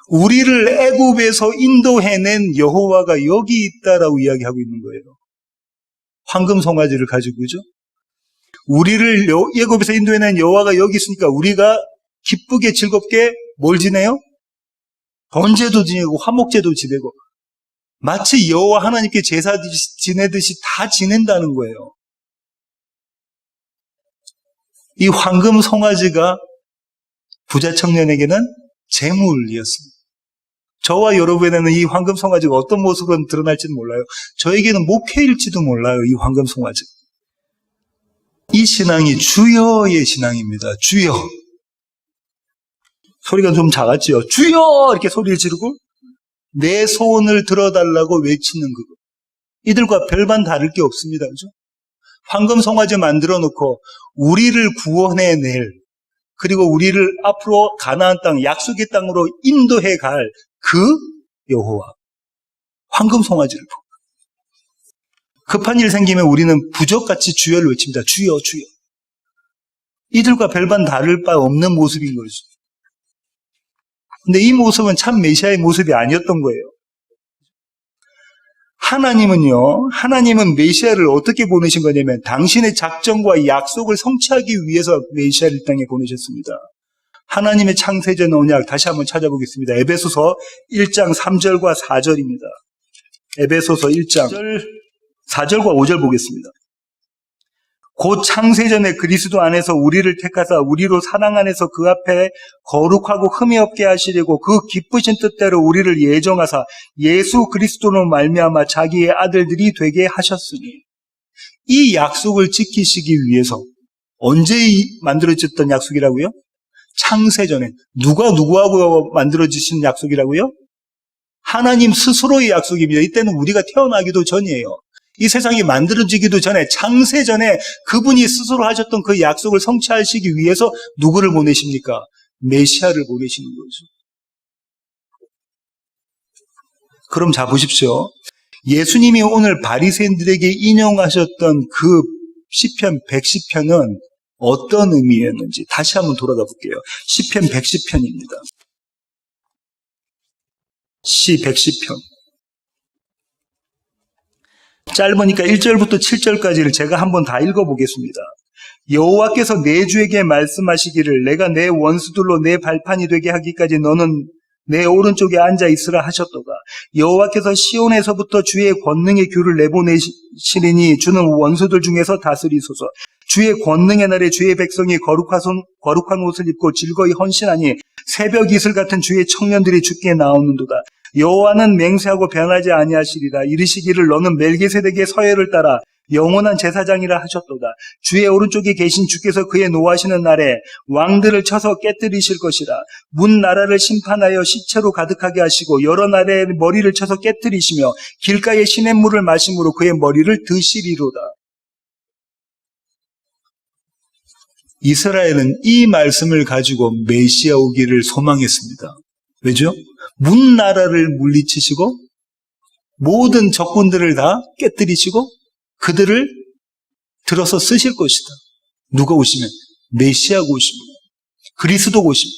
우리를 애굽에서 인도해낸 여호와가 여기 있다라고 이야기하고 있는 거예요. 황금 송아지를 가지고죠. 우리를 애굽에서 인도해낸 여호와가 여기 있으니까 우리가 기쁘게 즐겁게 뭘 지내요? 번제도 지내고 화목제도 지내고 마치 여호와 하나님께 제사 지내듯이 다 지낸다는 거예요. 이 황금 송아지가 부자 청년에게는 재물이었습니다. 저와 여러분에는 이 황금 송아지가 어떤 모습으로 드러날지는 몰라요. 저에게는 목회일지도 몰라요. 이 황금 송아지. 이 신앙이 주여의 신앙입니다. 주여. 소리가 좀 작았지요. 주여! 이렇게 소리를 지르고 내 소원을 들어달라고 외치는 그거. 이들과 별반 다를 게 없습니다. 그죠? 황금 송아지 만들어 놓고 우리를 구원해낼 그리고 우리를 앞으로 가나안 땅, 약속의 땅으로 인도해 갈 그 여호와. 황금 송아지를 보고. 급한 일 생기면 우리는 부적같이 주여를 외칩니다. 주여, 주여. 이들과 별반 다를 바 없는 모습인 거죠. 근데 이 모습은 참 메시아의 모습이 아니었던 거예요. 하나님은 메시아를 어떻게 보내신 거냐면 당신의 작정과 약속을 성취하기 위해서 메시아를 이 땅에 보내셨습니다. 하나님의 창세전 언약 다시 한번 찾아보겠습니다. 에베소서 1장 3절과 4절입니다. 에베소서 1장 4절과 5절 보겠습니다. 곧 창세전에 그리스도 안에서 우리를 택하사 우리로 사랑 안에서 그 앞에 거룩하고 흠이 없게 하시려고 그 기쁘신 뜻대로 우리를 예정하사 예수 그리스도로 말미암아 자기의 아들들이 되게 하셨으니 이 약속을 지키시기 위해서 언제 만들어졌던 약속이라고요? 창세전에 누가 누구하고 만들어지신 약속이라고요? 하나님 스스로의 약속입니다. 이때는 우리가 태어나기도 전이에요. 이 세상이 만들어지기도 전에 창세전에 그분이 스스로 하셨던 그 약속을 성취하시기 위해서 누구를 보내십니까? 메시아를 보내시는 거죠. 그럼 자 보십시오. 예수님이 오늘 바리새인들에게 인용하셨던 그 시편 110편은 어떤 의미였는지 다시 한번 돌아가 볼게요. 시편 110편입니다. 시 110편. 짧으니까 1절부터 7절까지를 제가 한번 다 읽어보겠습니다. 여호와께서 내 주에게 말씀하시기를 내가 내 원수들로 내 발판이 되게 하기까지 너는 내 오른쪽에 앉아 있으라 하셨도다. 여호와께서 시온에서부터 주의 권능의 규를 내보내시리니 주는 원수들 중에서 다스리소서. 주의 권능의 날에 주의 백성이 거룩한 옷을 입고 즐거이 헌신하니 새벽 이슬 같은 주의 청년들이 주께 나오는도다. 여호와는 맹세하고 변하지 아니하시리라. 이르시기를 너는 멜기세덱의 서열을 따라 영원한 제사장이라 하셨도다. 주의 오른쪽에 계신 주께서 그의 노하시는 날에 왕들을 쳐서 깨뜨리실 것이라. 문 나라를 심판하여 시체로 가득하게 하시고 여러 나라의 머리를 쳐서 깨뜨리시며 길가의 시냇물을 마심으로 그의 머리를 드시리로다. 이스라엘은 이 말씀을 가지고 메시아 오기를 소망했습니다. 왜죠? 문 나라를 물리치시고 모든 적군들을 다 깨뜨리시고 그들을 들어서 쓰실 것이다. 누가 오시면? 메시아가 오십니다. 그리스도가 오십니다.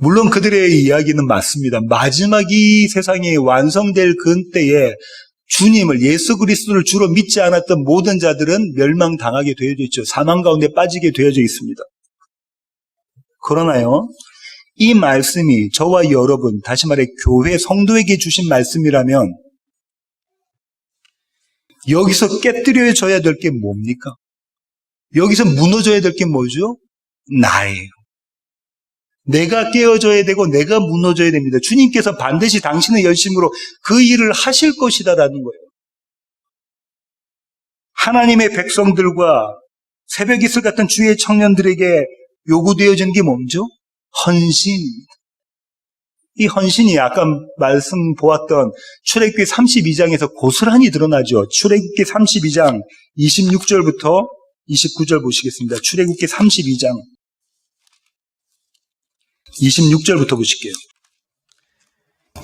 물론 그들의 이야기는 맞습니다. 마지막이 세상이 완성될 그때에 주님을, 예수 그리스도를 주로 믿지 않았던 모든 자들은 멸망당하게 되어져 있죠. 사망 가운데 빠지게 되어져 있습니다. 그러나요, 이 말씀이 저와 여러분, 다시 말해 교회 성도에게 주신 말씀이라면 여기서 깨뜨려져야 될 게 뭡니까? 여기서 무너져야 될 게 뭐죠? 나예요. 내가 깨어져야 되고 내가 무너져야 됩니다. 주님께서 반드시 당신의 열심으로 그 일을 하실 것이다라는 거예요. 하나님의 백성들과 새벽 이슬 같은 주의 청년들에게 요구되어진 게 뭐죠? 헌신입니다. 이 헌신이 아까 말씀 보았던 출애굽기 32장에서 고스란히 드러나죠. 출애굽기 32장 26절부터 29절 보시겠습니다. 출애굽기 32장 26절부터 보실게요.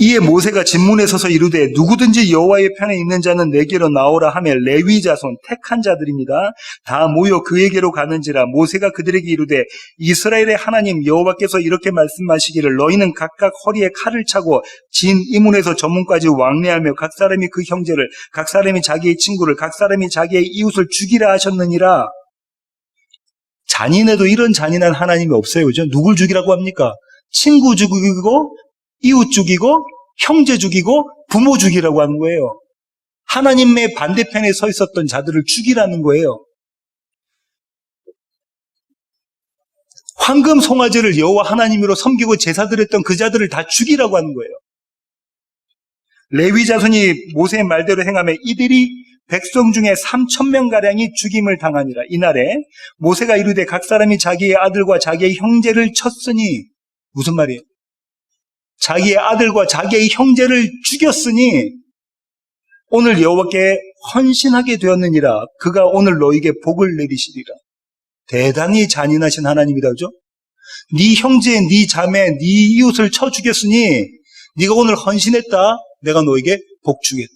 이에 모세가 진문에 서서 이르되 누구든지 여호와의 편에 있는 자는 내게로 나오라 하며 레위 자손 택한 자들입니다. 다 모여 그에게로 가는지라. 모세가 그들에게 이르되 이스라엘의 하나님 여호와께서 이렇게 말씀하시기를 너희는 각각 허리에 칼을 차고 진 이문에서 저문까지 왕래하며 각 사람이 그 형제를, 각 사람이 자기의 친구를, 각 사람이 자기의 이웃을 죽이라 하셨느니라. 잔인해도 이런 잔인한 하나님이 없어요. 그죠? 누굴 죽이라고 합니까? 친구 죽이고, 이웃 죽이고, 형제 죽이고, 부모 죽이라고 하는 거예요. 하나님의 반대편에 서 있었던 자들을 죽이라는 거예요. 황금 송아지를 여호와 하나님으로 섬기고 제사드렸던 그 자들을 다 죽이라고 하는 거예요. 레위 자손이 모세의 말대로 행하며 이들이 백성 중에 3,000명가량이 죽임을 당하니라. 이날에 모세가 이르되 각 사람이 자기의 아들과 자기의 형제를 쳤으니, 무슨 말이에요? 자기의 아들과 자기의 형제를 죽였으니 오늘 여호와께 헌신하게 되었느니라. 그가 오늘 너에게 복을 내리시리라. 대단히 잔인하신 하나님이다. 그죠? 네 형제, 네 자매, 네 이웃을 쳐 죽였으니 네가 오늘 헌신했다. 내가 너에게 복 주겠다.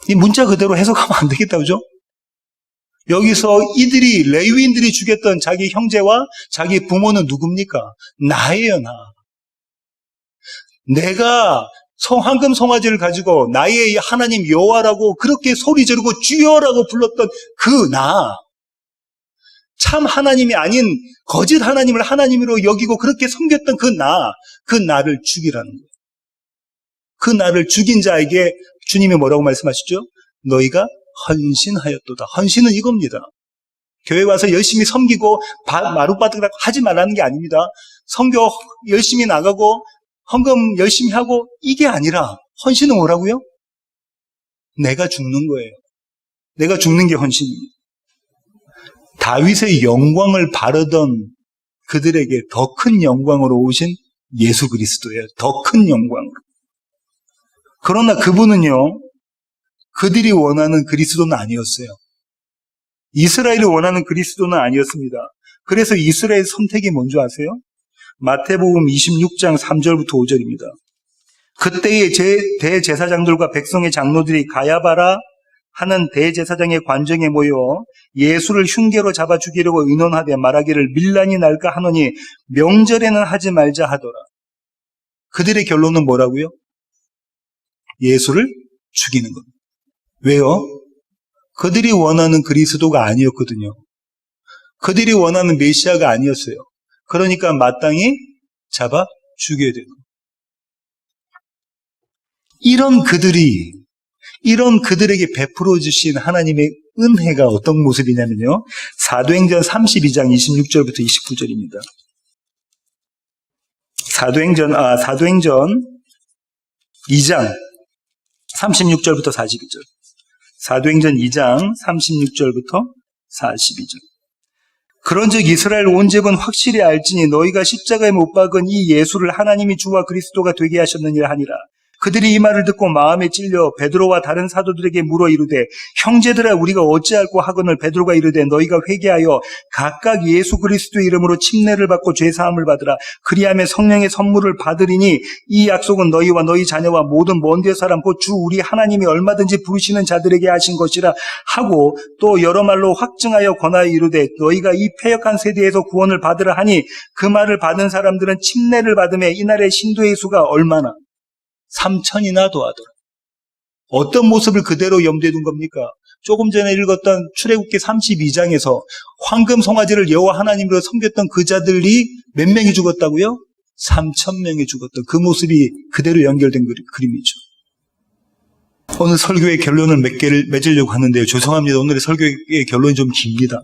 이 문자 그대로 해석하면 안 되겠다. 그죠? 여기서 이들이, 레위인들이 죽였던 자기 형제와 자기 부모는 누굽니까? 나예요, 나. 내가 황금 송아지를 가지고 나의 하나님 여호와라고 그렇게 소리 지르고 주여라고 불렀던 그 나. 참 하나님이 아닌 거짓 하나님을 하나님으로 여기고 그렇게 섬겼던 그 나. 그 나를 죽이라는 거예요. 그 나를 죽인 자에게 주님이 뭐라고 말씀하시죠? 너희가 헌신하였도다. 헌신은 이겁니다. 교회 와서 열심히 섬기고 마룻바닥 하지 말라는 게 아닙니다. 선교 열심히 나가고 헌금 열심히 하고 이게 아니라 헌신은 뭐라고요? 내가 죽는 거예요. 내가 죽는 게 헌신입니다. 다윗의 영광을 바르던 그들에게 더 큰 영광으로 오신 예수 그리스도예요. 더 큰 영광으로. 그러나 그분은요, 그들이 원하는 그리스도는 아니었어요. 이스라엘이 원하는 그리스도는 아니었습니다. 그래서 이스라엘 선택이 뭔지 아세요? 마태복음 26장 3절부터 5절입니다. 그때의 대제사장들과 백성의 장로들이 가야바라 하는 대제사장의 관정에 모여 예수를 흉계로 잡아 죽이려고 의논하되 말하기를 밀란이 날까 하노니 명절에는 하지 말자 하더라. 그들의 결론은 뭐라고요? 예수를 죽이는 겁니다. 왜요? 그들이 원하는 그리스도가 아니었거든요. 그들이 원하는 메시아가 아니었어요. 그러니까 마땅히 잡아 죽여야 되는 거예요. 이런 그들에게 베풀어 주신 하나님의 은혜가 어떤 모습이냐면요. 사도행전 32장 26절부터 29절입니다. 사도행전 2장 36절부터 42절. 사도행전 2장 36절부터 42절. 그런즉 이스라엘 온 집은 확실히 알지니 너희가 십자가에 못 박은 이 예수를 하나님이 주와 그리스도가 되게 하셨느니라 하니라. 그들이 이 말을 듣고 마음에 찔려 베드로와 다른 사도들에게 물어 이르되 형제들아 우리가 어찌할꼬 하거늘 베드로가 이르되 너희가 회개하여 각각 예수 그리스도 이름으로 침례를 받고 죄사함을 받으라. 그리하면 성령의 선물을 받으리니 이 약속은 너희와 너희 자녀와 모든 먼 데 사람 곧 주 우리 하나님이 얼마든지 부르시는 자들에게 하신 것이라 하고 또 여러 말로 확증하여 권하여 이르되 너희가 이 패역한 세대에서 구원을 받으라 하니 그 말을 받은 사람들은 침례를 받음에 이날의 신도의 수가 얼마나 3,000이나 더하더라. 어떤 모습을 그대로 염두에 둔 겁니까? 조금 전에 읽었던 출애굽기 32장에서 황금 송아지를 여호와 하나님으로 섬겼던 그 자들이 몇 명이 죽었다고요? 3,000명이 죽었던 그 모습이 그대로 연결된 그림이죠. 오늘 설교의 결론을 몇 개를 맺으려고 하는데요. 죄송합니다. 오늘의 설교의 결론이 좀 깁니다.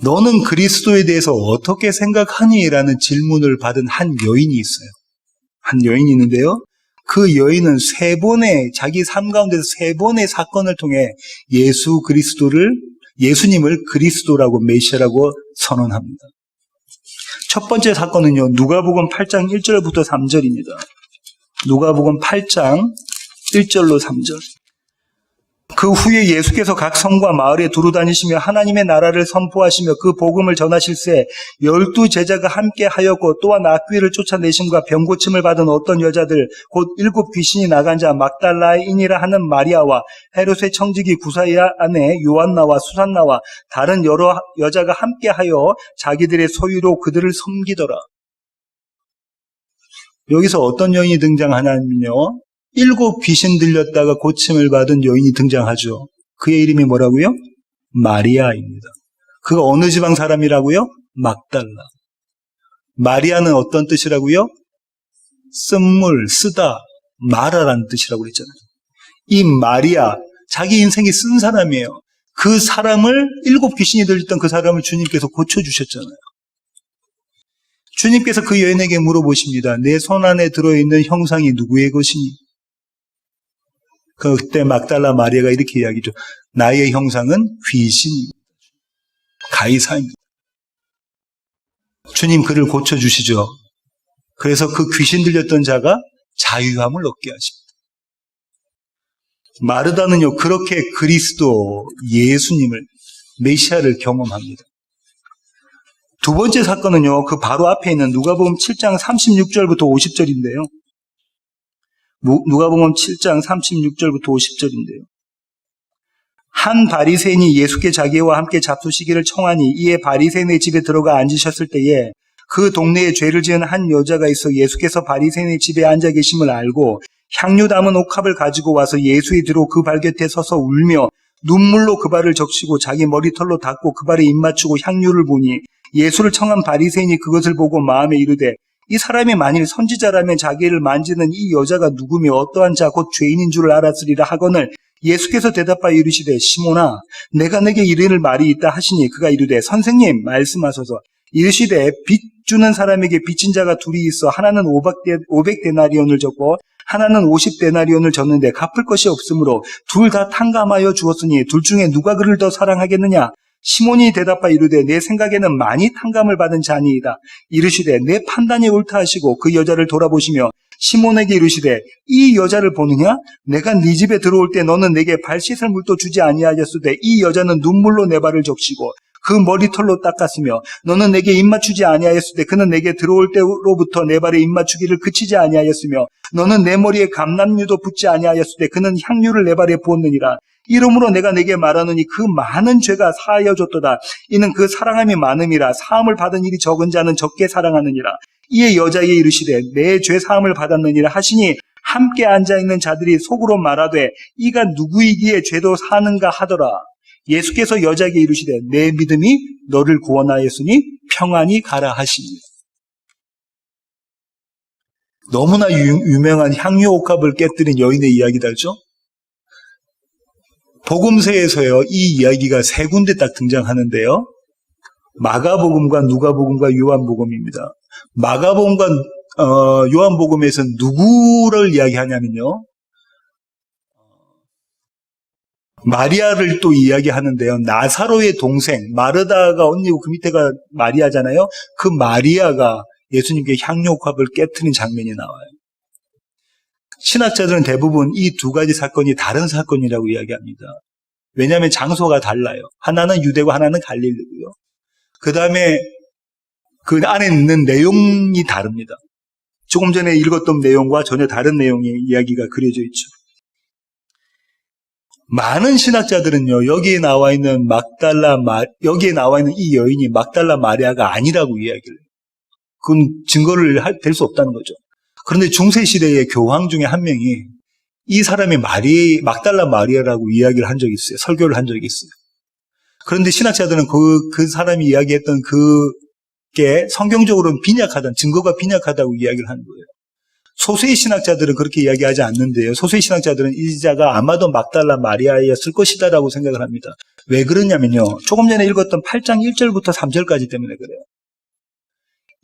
너는 그리스도에 대해서 어떻게 생각하니? 라는 질문을 받은 한 여인이 있어요. 한 여인이 있는데요. 그 여인은 자기 삶 가운데서 3번의 사건을 통해 예수님을 그리스도라고 메시아라고 선언합니다. 첫 번째 사건은요, 누가복음 8장 1절부터 3절입니다. 누가복음 8장 1절로 3절. 그 후에 예수께서 각 성과 마을에 두루 다니시며 하나님의 나라를 선포하시며 그 복음을 전하실새 12 제자가 함께 하였고 또한 악귀를 쫓아내심과 병고침을 받은 어떤 여자들 곧 7 귀신이 나간 자 막달라인이라 하는 마리아와 헤롯의 청지기 구사의 아내 요한나와 수산나와 다른 여러 여자가 함께 하여 자기들의 소유로 그들을 섬기더라. 여기서 어떤 여인이 등장하냐면요, 7 귀신 들렸다가 고침을 받은 여인이 등장하죠. 그의 이름이 뭐라고요? 마리아입니다. 그가 어느 지방 사람이라고요? 막달라. 마리아는 어떤 뜻이라고요? 쓴물, 쓰다, 말하라는 뜻이라고 그랬잖아요. 이 마리아, 자기 인생이 쓴 사람이에요. 그 사람을 7 귀신이 들렸던 그 사람을 주님께서 고쳐주셨잖아요. 주님께서 그 여인에게 물어보십니다. 내 손 안에 들어있는 형상이 누구의 것이니? 그때 막달라 마리아가 이렇게 이야기죠. 나의 형상은 귀신입니다. 가이사입니다. 주님 그를 고쳐주시죠. 그래서 그 귀신 들렸던 자가 자유함을 얻게 하십니다. 마르다는요, 그렇게 그리스도 예수님을, 메시아를 경험합니다. 두 번째 사건은요, 그 바로 앞에 있는 누가복음 7장 36절부터 50절인데요. 누가복음 7장 36절부터 50절인데요. 한 바리새인이 예수께 자기와 함께 잡수시기를 청하니 이에 바리새인의 집에 들어가 앉으셨을 때에 그 동네에 죄를 지은 한 여자가 있어 예수께서 바리새인의 집에 앉아 계심을 알고 향유 담은 옥합을 가지고 와서 예수의 뒤로 그 발 곁에 서서 울며 눈물로 그 발을 적시고 자기 머리털로 닦고 그 발에 입 맞추고 향유를 부니 예수를 청한 바리새인이 그것을 보고 마음에 이르되 이 사람이 만일 선지자라면 자기를 만지는 이 여자가 누구며 어떠한 자 곧 죄인인 줄 알았으리라 하거늘 예수께서 대답하여 이르시되 시몬아 내가 내게 이르는 말이 있다 하시니 그가 이르되 선생님 말씀하소서. 이르시되 빚 주는 사람에게 빚진 자가 둘이 있어 하나는 500데나리온을 줬고 하나는 50데나리온을 줬는데 갚을 것이 없으므로 둘 다 탕감하여 주었으니 둘 중에 누가 그를 더 사랑하겠느냐? 시몬이 대답하여 이르되 내 생각에는 많이 탕감을 받은 자니이다. 이르시되 내 판단이 옳다 하시고 그 여자를 돌아보시며 시몬에게 이르시되 이 여자를 보느냐? 내가 네 집에 들어올 때 너는 내게 발 씻을 물도 주지 아니하였으되 이 여자는 눈물로 내 발을 적시고 그 머리털로 닦았으며 너는 내게 입 맞추지 아니하였으되 그는 내게 들어올 때로부터 내 발에 입 맞추기를 그치지 아니하였으며 너는 내 머리에 감람유도 붓지 아니하였으되 그는 향유를 내 발에 부었느니라. 이러므로 내가 내게 말하노니 그 많은 죄가 사하여졌도다. 이는 그 사랑함이 많음이라. 사함을 받은 일이 적은 자는 적게 사랑하느니라. 이에 여자에게 이르시되 내 죄 사함을 받았느니라 하시니 함께 앉아있는 자들이 속으로 말하되 이가 누구이기에 죄도 사는가 하더라. 예수께서 여자에게 이르시되 내 믿음이 너를 구원하였으니 평안히 가라 하시니. 너무나 유명한 향유 옥합을 깨뜨린 여인의 이야기다죠. 복음서에서요, 이 이야기가 3군데 딱 등장하는데요. 마가복음과 누가복음과 요한복음입니다. 마가복음과 요한복음에서는 누구를 이야기하냐면요, 마리아를 또 이야기하는데요. 나사로의 동생, 마르다가 언니고 그 밑에가 마리아잖아요. 그 마리아가 예수님께 향유옥합을 깨트린 장면이 나와요. 신학자들은 대부분 이 두 가지 사건이 다른 사건이라고 이야기합니다. 왜냐하면 장소가 달라요. 하나는 유대고 하나는 갈릴리고요. 그 다음에 그 안에 있는 내용이 다릅니다. 조금 전에 읽었던 내용과 전혀 다른 내용의 이야기가 그려져 있죠. 많은 신학자들은요, 여기에 나와 있는 이 여인이 막달라 마리아가 아니라고 이야기를 해요. 그건 증거를 될 수 없다는 거죠. 그런데 중세시대의 교황 중에 한 명이 이 사람이 막달라 마리아라고 이야기를 한 적이 있어요. 설교를 한 적이 있어요. 그런데 신학자들은 그 사람이 이야기했던 그게 성경적으로는 증거가 빈약하다고 이야기를 하는 거예요. 소수의 신학자들은 그렇게 이야기하지 않는데요. 소수의 신학자들은 이 자가 아마도 막달라 마리아였을 것이다라고 생각을 합니다. 왜 그러냐면요. 조금 전에 읽었던 8장 1절부터 3절까지 때문에 그래요.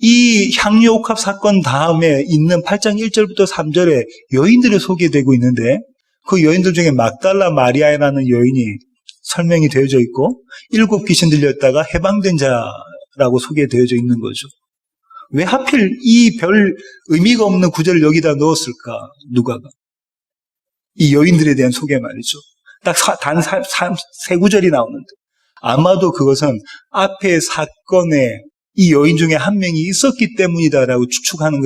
이 향유옥합 사건 다음에 있는 8장 1절부터 3절에 여인들이 소개되고 있는데 그 여인들 중에 막달라 마리아라는 여인이 설명이 되어져 있고 7 귀신 들렸다가 해방된 자라고 소개되어져 있는 거죠. 왜 하필 이 별 의미가 없는 구절을 여기다 넣었을까? 누가가. 이 여인들에 대한 소개 말이죠. 딱 단 세 구절이 나오는데 아마도 그것은 앞에 사건에 이 여인 중에 한 명이 있었기 때문이다라고 추정하는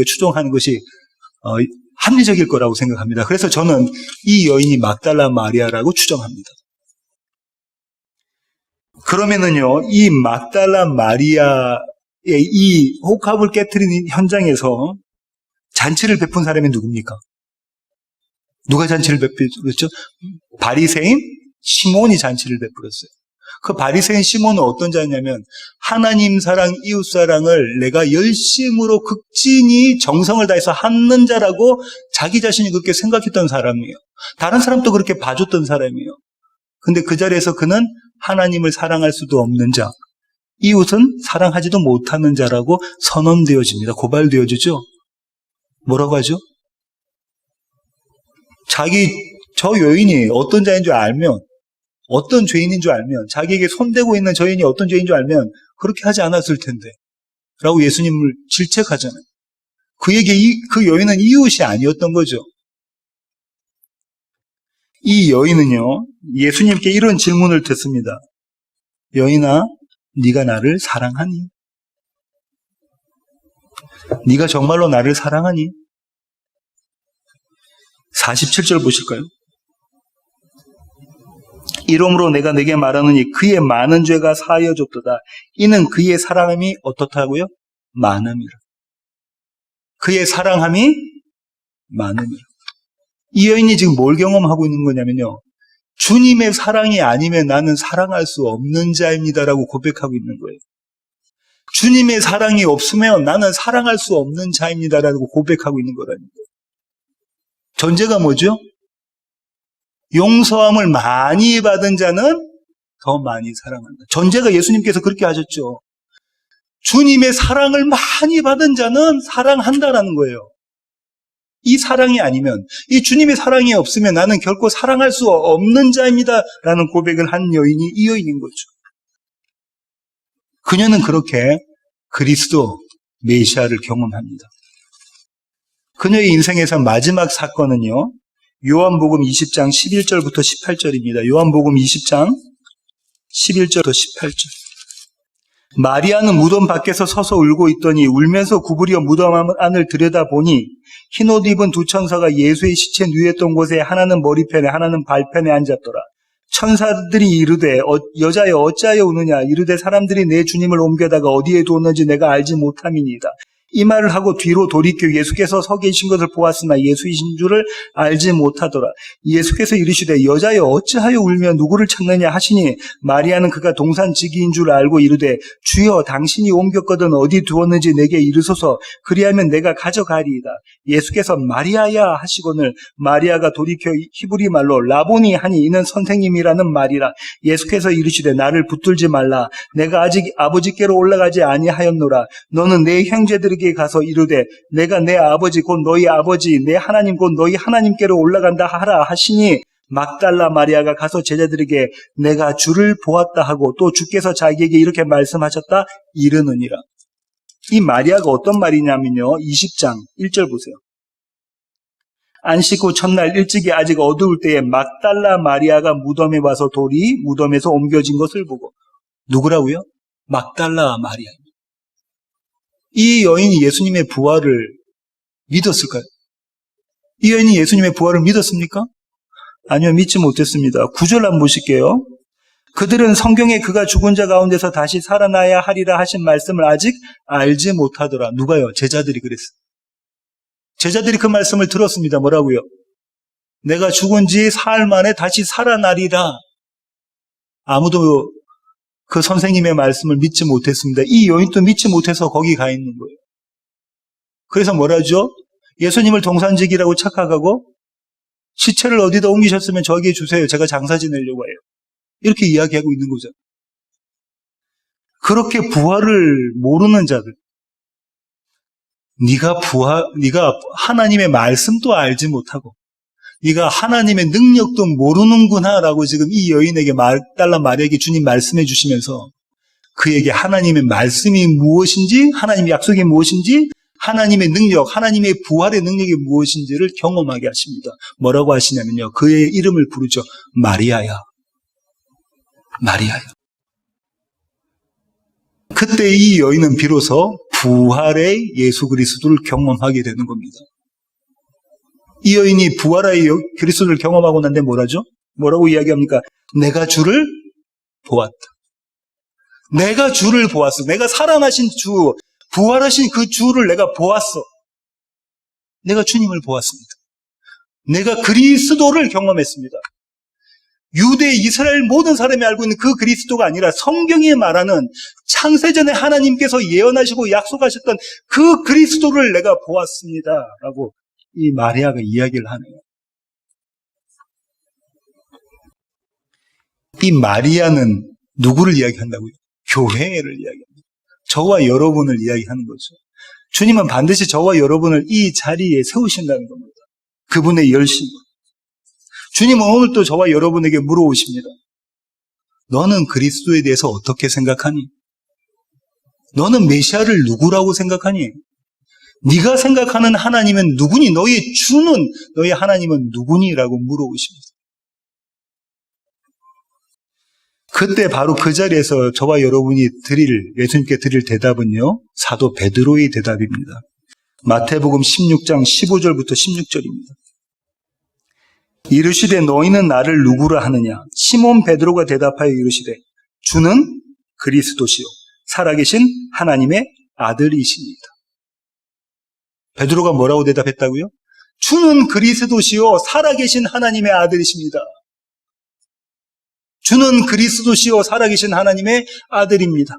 것이 합리적일 거라고 생각합니다. 그래서 저는 이 여인이 막달라 마리아라고 추정합니다. 그러면은요, 이 막달라 마리아의 이 혹합을 깨트리는 현장에서 잔치를 베푼 사람이 누굽니까? 누가 잔치를 베풀었죠? 바리새인 시몬이 잔치를 베풀었어요. 그 바리새인 시몬은 어떤 자냐면 하나님 사랑, 이웃 사랑을 내가 열심으로 극진히 정성을 다해서 하는 자라고 자기 자신이 그렇게 생각했던 사람이에요. 다른 사람도 그렇게 봐줬던 사람이에요. 근데 그 자리에서 그는 하나님을 사랑할 수도 없는 자, 이웃은 사랑하지도 못하는 자라고 선언되어집니다. 고발되어지죠. 뭐라고 하죠? 저 여인이 어떤 자인 줄 알면, 어떤 죄인인 줄 알면, 자기에게 손대고 있는 저 여인이 어떤 죄인 줄 알면 그렇게 하지 않았을 텐데 라고 예수님을 질책하잖아요. 그 여인은 이웃이 아니었던 거죠. 이 여인은요, 예수님께 이런 질문을 듣습니다. 여인아, 네가 나를 사랑하니? 네가 정말로 나를 사랑하니? 47절 보실까요? 이러므로 내가 내게 말하노니 그의 많은 죄가 사하여졌도다. 이는 그의 사랑함이 어떻다고요? 많음이라. 그의 사랑함이 많음이라. 이 여인이 지금 뭘 경험하고 있는 거냐면요, 주님의 사랑이 아니면 나는 사랑할 수 없는 자입니다라고 고백하고 있는 거예요. 주님의 사랑이 없으면 나는 사랑할 수 없는 자입니다라고 고백하고 있는 거라는 거예요. 전제가 뭐죠? 용서함을 많이 받은 자는 더 많이 사랑한다. 전제가 예수님께서 그렇게 하셨죠. 주님의 사랑을 많이 받은 자는 사랑한다라는 거예요. 이 사랑이 아니면, 이 주님의 사랑이 없으면 나는 결코 사랑할 수 없는 자입니다 라는 고백을 한 여인이 이 여인인 거죠. 그녀는 그렇게 그리스도 메시아를 경험합니다. 그녀의 인생에서 마지막 사건은요, 요한복음 20장 11절부터 18절입니다. 요한복음 20장 11절부터 18절. 마리아는 무덤 밖에서 서서 울고 있더니 울면서 구부려 무덤 안을 들여다보니 흰옷 입은 두 천사가 예수의 시체 누였던 곳에 하나는 머리편에 하나는 발편에 앉았더라. 천사들이 이르되 여자여 어찌하여 우느냐? 이르되 사람들이 내 주님을 옮겨다가 어디에 두었는지 내가 알지 못함이니이다. 이 말을 하고 뒤로 돌이켜 예수께서 서 계신 것을 보았으나 예수이신 줄을 알지 못하더라. 예수께서 이르시되 여자여 어찌하여 울며 누구를 찾느냐 하시니 마리아는 그가 동산지기인 줄 알고 이르되 주여 당신이 옮겼거든 어디 두었는지 내게 이르소서 그리하면 내가 가져가리이다. 예수께서 마리아야 하시거늘 마리아가 돌이켜 히브리 말로 라보니 하니 이는 선생님이라는 말이라. 예수께서 이르시되 나를 붙들지 말라. 내가 아직 아버지께로 올라가지 아니하였노라. 너는 내 형제들에게 가서 이르되 내가 내 아버지 곧 너희 아버지 내 하나님 곧 너희 하나님께로 올라간다 하라 하시니 막달라 마리아가 가서 제자들에게 내가 주를 보았다 하고 또 주께서 자기에게 이렇게 말씀하셨다 이르느니라. 이 마리아가 어떤 말이냐면요, 20장 1절 보세요. 안식 후 첫날 일찍이 아직 어두울 때에 막달라 마리아가 무덤에 와서 돌이 무덤에서 옮겨진 것을 보고. 누구라고요? 막달라 마리아. 이 여인이 예수님의 부활을 믿었을까요? 이 여인이 예수님의 부활을 믿었습니까? 아니요, 믿지 못했습니다. 9절 한번 보실게요. 그들은 성경에 그가 죽은 자 가운데서 다시 살아나야 하리라 하신 말씀을 아직 알지 못하더라. 누가요? 제자들이 그랬어요. 제자들이 그 말씀을 들었습니다. 뭐라고요? 내가 죽은 지 사흘 만에 다시 살아나리라. 아무도 그 선생님의 말씀을 믿지 못했습니다. 이 여인도 믿지 못해서 거기 가 있는 거예요. 그래서 뭐라죠? 예수님을 동산직이라고 착각하고 시체를 어디다 옮기셨으면 저에게 주세요. 제가 장사 지내려고 해요. 이렇게 이야기하고 있는 거죠. 그렇게 부활을 모르는 자들. 네가 하나님의 말씀도 알지 못하고 네가 하나님의 능력도 모르는구나라고 지금 이 여인에게 막달라 마리아에게 주님 말씀해 주시면서 그에게 하나님의 말씀이 무엇인지, 하나님의 약속이 무엇인지, 하나님의 능력, 하나님의 부활의 능력이 무엇인지를 경험하게 하십니다. 뭐라고 하시냐면요. 그의 이름을 부르죠. 마리아야. 마리아야. 그때 이 여인은 비로소 부활의 예수 그리스도를 경험하게 되는 겁니다. 이 여인이 부활의 그리스도를 경험하고 난 뒤에 뭐라죠? 뭐라고 이야기합니까? 내가 주를 보았다. 내가 주를 보았어. 내가 살아나신 주, 부활하신 그 주를 내가 보았어. 내가 주님을 보았습니다. 내가 그리스도를 경험했습니다. 유대, 이스라엘 모든 사람이 알고 있는 그 그리스도가 아니라 성경이 말하는 창세전에 하나님께서 예언하시고 약속하셨던 그 그리스도를 내가 보았습니다. 라고 이 마리아가 이야기를 하네요. 이 마리아는 누구를 이야기한다고요? 교회를 이야기합니다. 저와 여러분을 이야기하는 거죠. 주님은 반드시 저와 여러분을 이 자리에 세우신다는 겁니다. 그분의 열심. 주님은 오늘 또 저와 여러분에게 물어오십니다. 너는 그리스도에 대해서 어떻게 생각하니? 너는 메시아를 누구라고 생각하니? 네가 생각하는 하나님은 누구니? 너의 주는, 너의 하나님은 누구니? 라고 물어오십니다. 그때 바로 그 자리에서 저와 여러분이 예수님께 드릴 대답은요, 사도 베드로의 대답입니다. 마태복음 16장 15절부터 16절입니다. 이르시되 너희는 나를 누구라 하느냐? 시몬 베드로가 대답하여 이르시되 주는 그리스도시요 살아계신 하나님의 아들이십니다. 베드로가 뭐라고 대답했다고요? 주는 그리스도시요 살아계신 하나님의 아들이십니다. 주는 그리스도시요 살아계신 하나님의 아들입니다.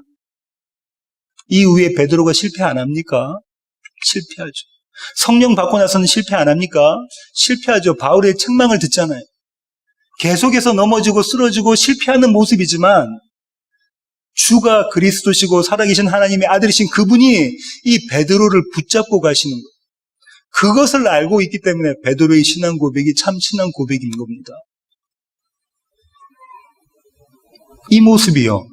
이후에 베드로가 실패 안 합니까? 실패하죠. 성령 받고 나서는 실패 안 합니까? 실패하죠. 바울의 책망을 듣잖아요. 계속해서 넘어지고 쓰러지고 실패하는 모습이지만 주가 그리스도시고 살아계신 하나님의 아들이신 그분이 이 베드로를 붙잡고 가시는 거예요. 그것을 알고 있기 때문에 베드로의 신앙 고백이 참 신앙 고백인 겁니다. 이 모습이요,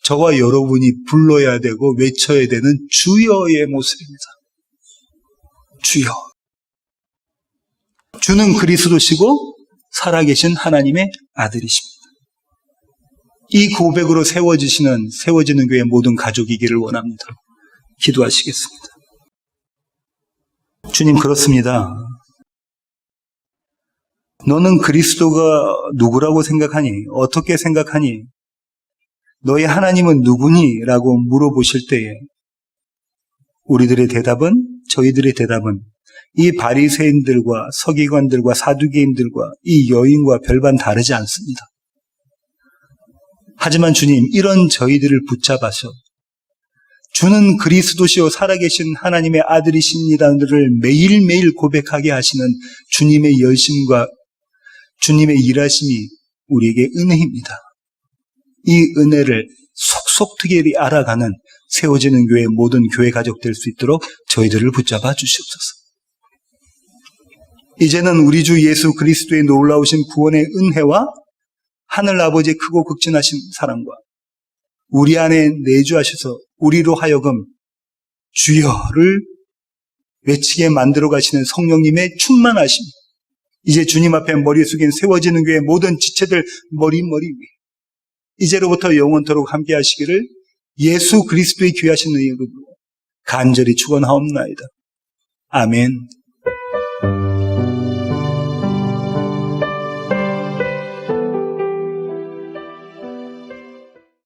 저와 여러분이 불러야 되고 외쳐야 되는 주여의 모습입니다. 주여. 주는 그리스도시고 살아계신 하나님의 아들이십니다. 이 고백으로 세워지는 교회 모든 가족이기를 원합니다. 기도하시겠습니다. 주님, 그렇습니다. 너는 그리스도가 누구라고 생각하니? 어떻게 생각하니? 너의 하나님은 누구니? 라고 물어보실 때에 저희들의 대답은 이 바리새인들과 서기관들과 사두개인들과 이 여인과 별반 다르지 않습니다. 하지만 주님, 이런 저희들을 붙잡아서 주는 그리스도시요 살아계신 하나님의 아들이십니다를 매일매일 고백하게 하시는 주님의 열심과 주님의 일하심이 우리에게 은혜입니다. 이 은혜를 속속특별히 알아가는 세워지는 교회 모든 교회 가족 될 수 있도록 저희들을 붙잡아 주시옵소서. 이제는 우리 주 예수 그리스도의 놀라우신 구원의 은혜와 하늘 아버지의 크고 극진하신 사랑과 우리 안에 내주하셔서 우리로 하여금 주여를 외치게 만들어 가시는 성령님의 충만하심, 이제 주님 앞에 머리 숙인 세워지는 교회 모든 지체들 머리 위에 이제로부터 영원토록 함께 하시기를 예수 그리스도의 귀하신 이름으로 간절히 축원하옵나이다. 아멘.